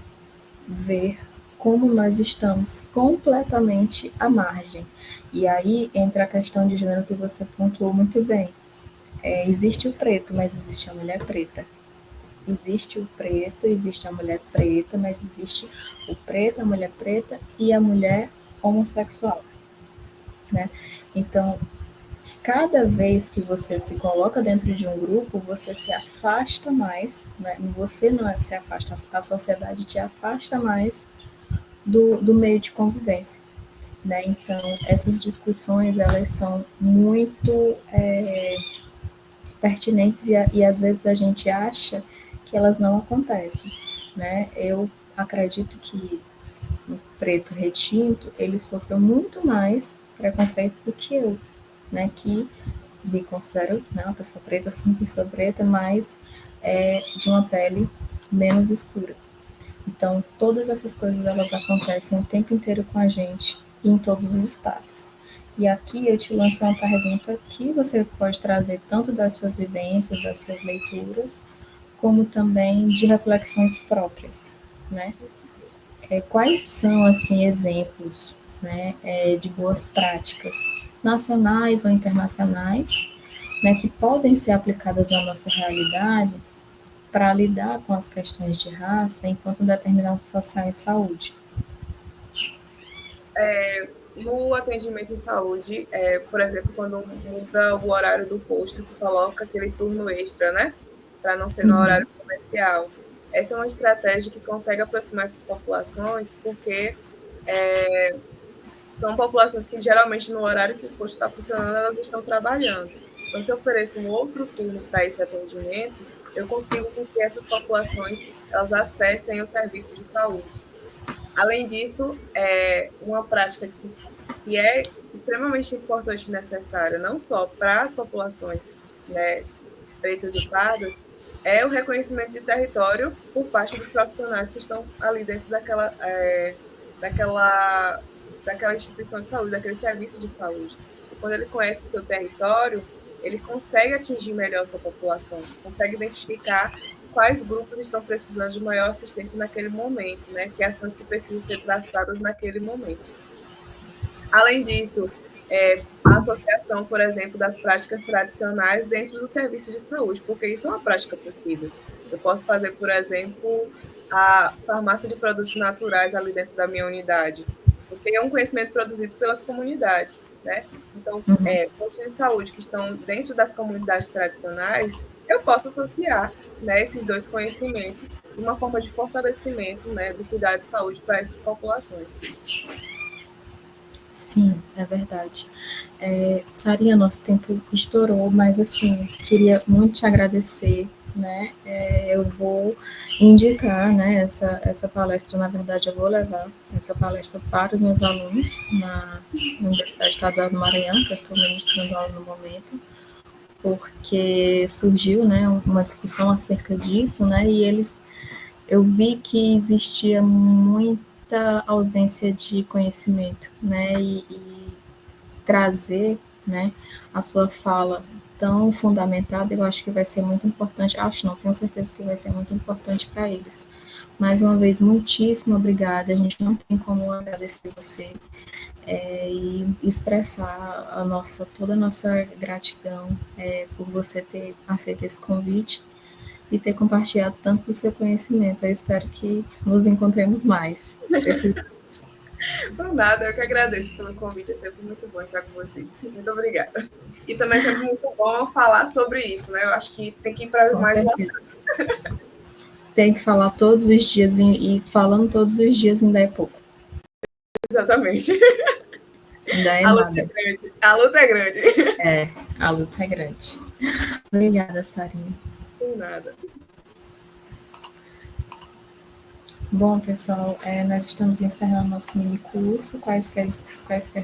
ver como nós estamos completamente à margem. E aí entra a questão de gênero que você pontuou muito bem. Existe o preto, mas existe a mulher preta. Existe o preto, existe a mulher preta, mas existe o preto, a mulher preta e a mulher homossexual, né? Então, cada vez que você se coloca dentro de um grupo, você se afasta mais, né? Você não se afasta, a sociedade te afasta mais do meio de convivência, né? Então, essas discussões, elas são muito pertinentes e às vezes a gente acha que elas não acontecem, né? Eu acredito que o preto retinto, ele sofreu muito mais preconceito do que eu, né? Que me considero, né, uma pessoa preta, sou uma pessoa preta, mas de uma pele menos escura. Então, todas essas coisas, elas acontecem o tempo inteiro com a gente, e em todos os espaços. E aqui eu te lanço uma pergunta que você pode trazer tanto das suas vivências, das suas leituras, como também de reflexões próprias, né? Quais são, assim, exemplos, né, de boas práticas nacionais ou internacionais, né, que podem ser aplicadas na nossa realidade para lidar com as questões de raça enquanto determinado social em saúde? No atendimento em saúde, por exemplo, quando muda o horário do posto, que coloca aquele turno extra, né? Para não ser no horário Uhum, comercial. Essa é uma estratégia que consegue aproximar essas populações, porque é, são populações que geralmente no horário que o posto está funcionando, elas estão trabalhando. Então, se eu ofereço um outro turno para esse atendimento, eu consigo com que essas populações elas acessem o serviço de saúde. Além disso, uma prática que é extremamente importante e necessária, não só para as populações, né, pretas e pardas, é o reconhecimento de território por parte dos profissionais que estão ali dentro daquela, daquela instituição de saúde, daquele serviço de saúde. E quando ele conhece o seu território, ele consegue atingir melhor a sua população, consegue identificar quais grupos estão precisando de maior assistência naquele momento, né? Que ações que precisam ser traçadas naquele momento. Além disso, a associação, por exemplo, das práticas tradicionais dentro do serviço de saúde, porque isso é uma prática possível. Eu posso fazer, por exemplo, a farmácia de produtos naturais ali dentro da minha unidade, porque é um conhecimento produzido pelas comunidades, né? Então, postos de saúde que estão dentro das comunidades tradicionais, eu posso associar, né, esses dois conhecimentos de uma forma de fortalecimento, né, do cuidado de saúde para essas populações. sim, é verdade. Sarinha, nosso tempo estourou, mas assim, queria muito te agradecer, né? Eu vou indicar, né, essa palestra, na verdade, eu vou levar essa palestra para os meus alunos na Universidade Estadual do Maranhão, que eu estou ministrando aula no momento, porque surgiu, né, uma discussão acerca disso, né, e eu vi que existia muita ausência de conhecimento, né, e trazer, né, a sua fala tão fundamentada, eu acho que vai ser muito importante, acho não, tenho certeza que vai ser muito importante para eles. Mais uma vez, muitíssimo obrigada, a gente não tem como agradecer você e expressar toda a nossa gratidão por você ter aceito esse convite e ter compartilhado tanto do seu conhecimento. Eu espero que nos encontremos mais. Precisamos. Por nada, eu que agradeço pelo convite, é sempre muito bom estar com vocês. Muito obrigada. E também é sempre muito bom falar sobre isso, né? Eu acho que tem que ir para Com mais certeza. Tem que falar todos os dias e falando todos os dias ainda é pouco. exatamente. Ainda é A luta é nada. grande. A luta é grande. É, a luta é grande. Obrigada, Sarinha. Por nada. Bom, pessoal, nós estamos encerrando nosso mini curso. Quaisquer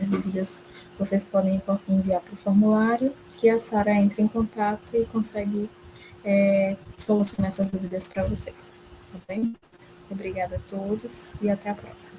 dúvidas vocês podem enviar para o formulário, que a Sara entra em contato e consegue solucionar essas dúvidas para vocês. Tá bem? Obrigada a todos e até a próxima.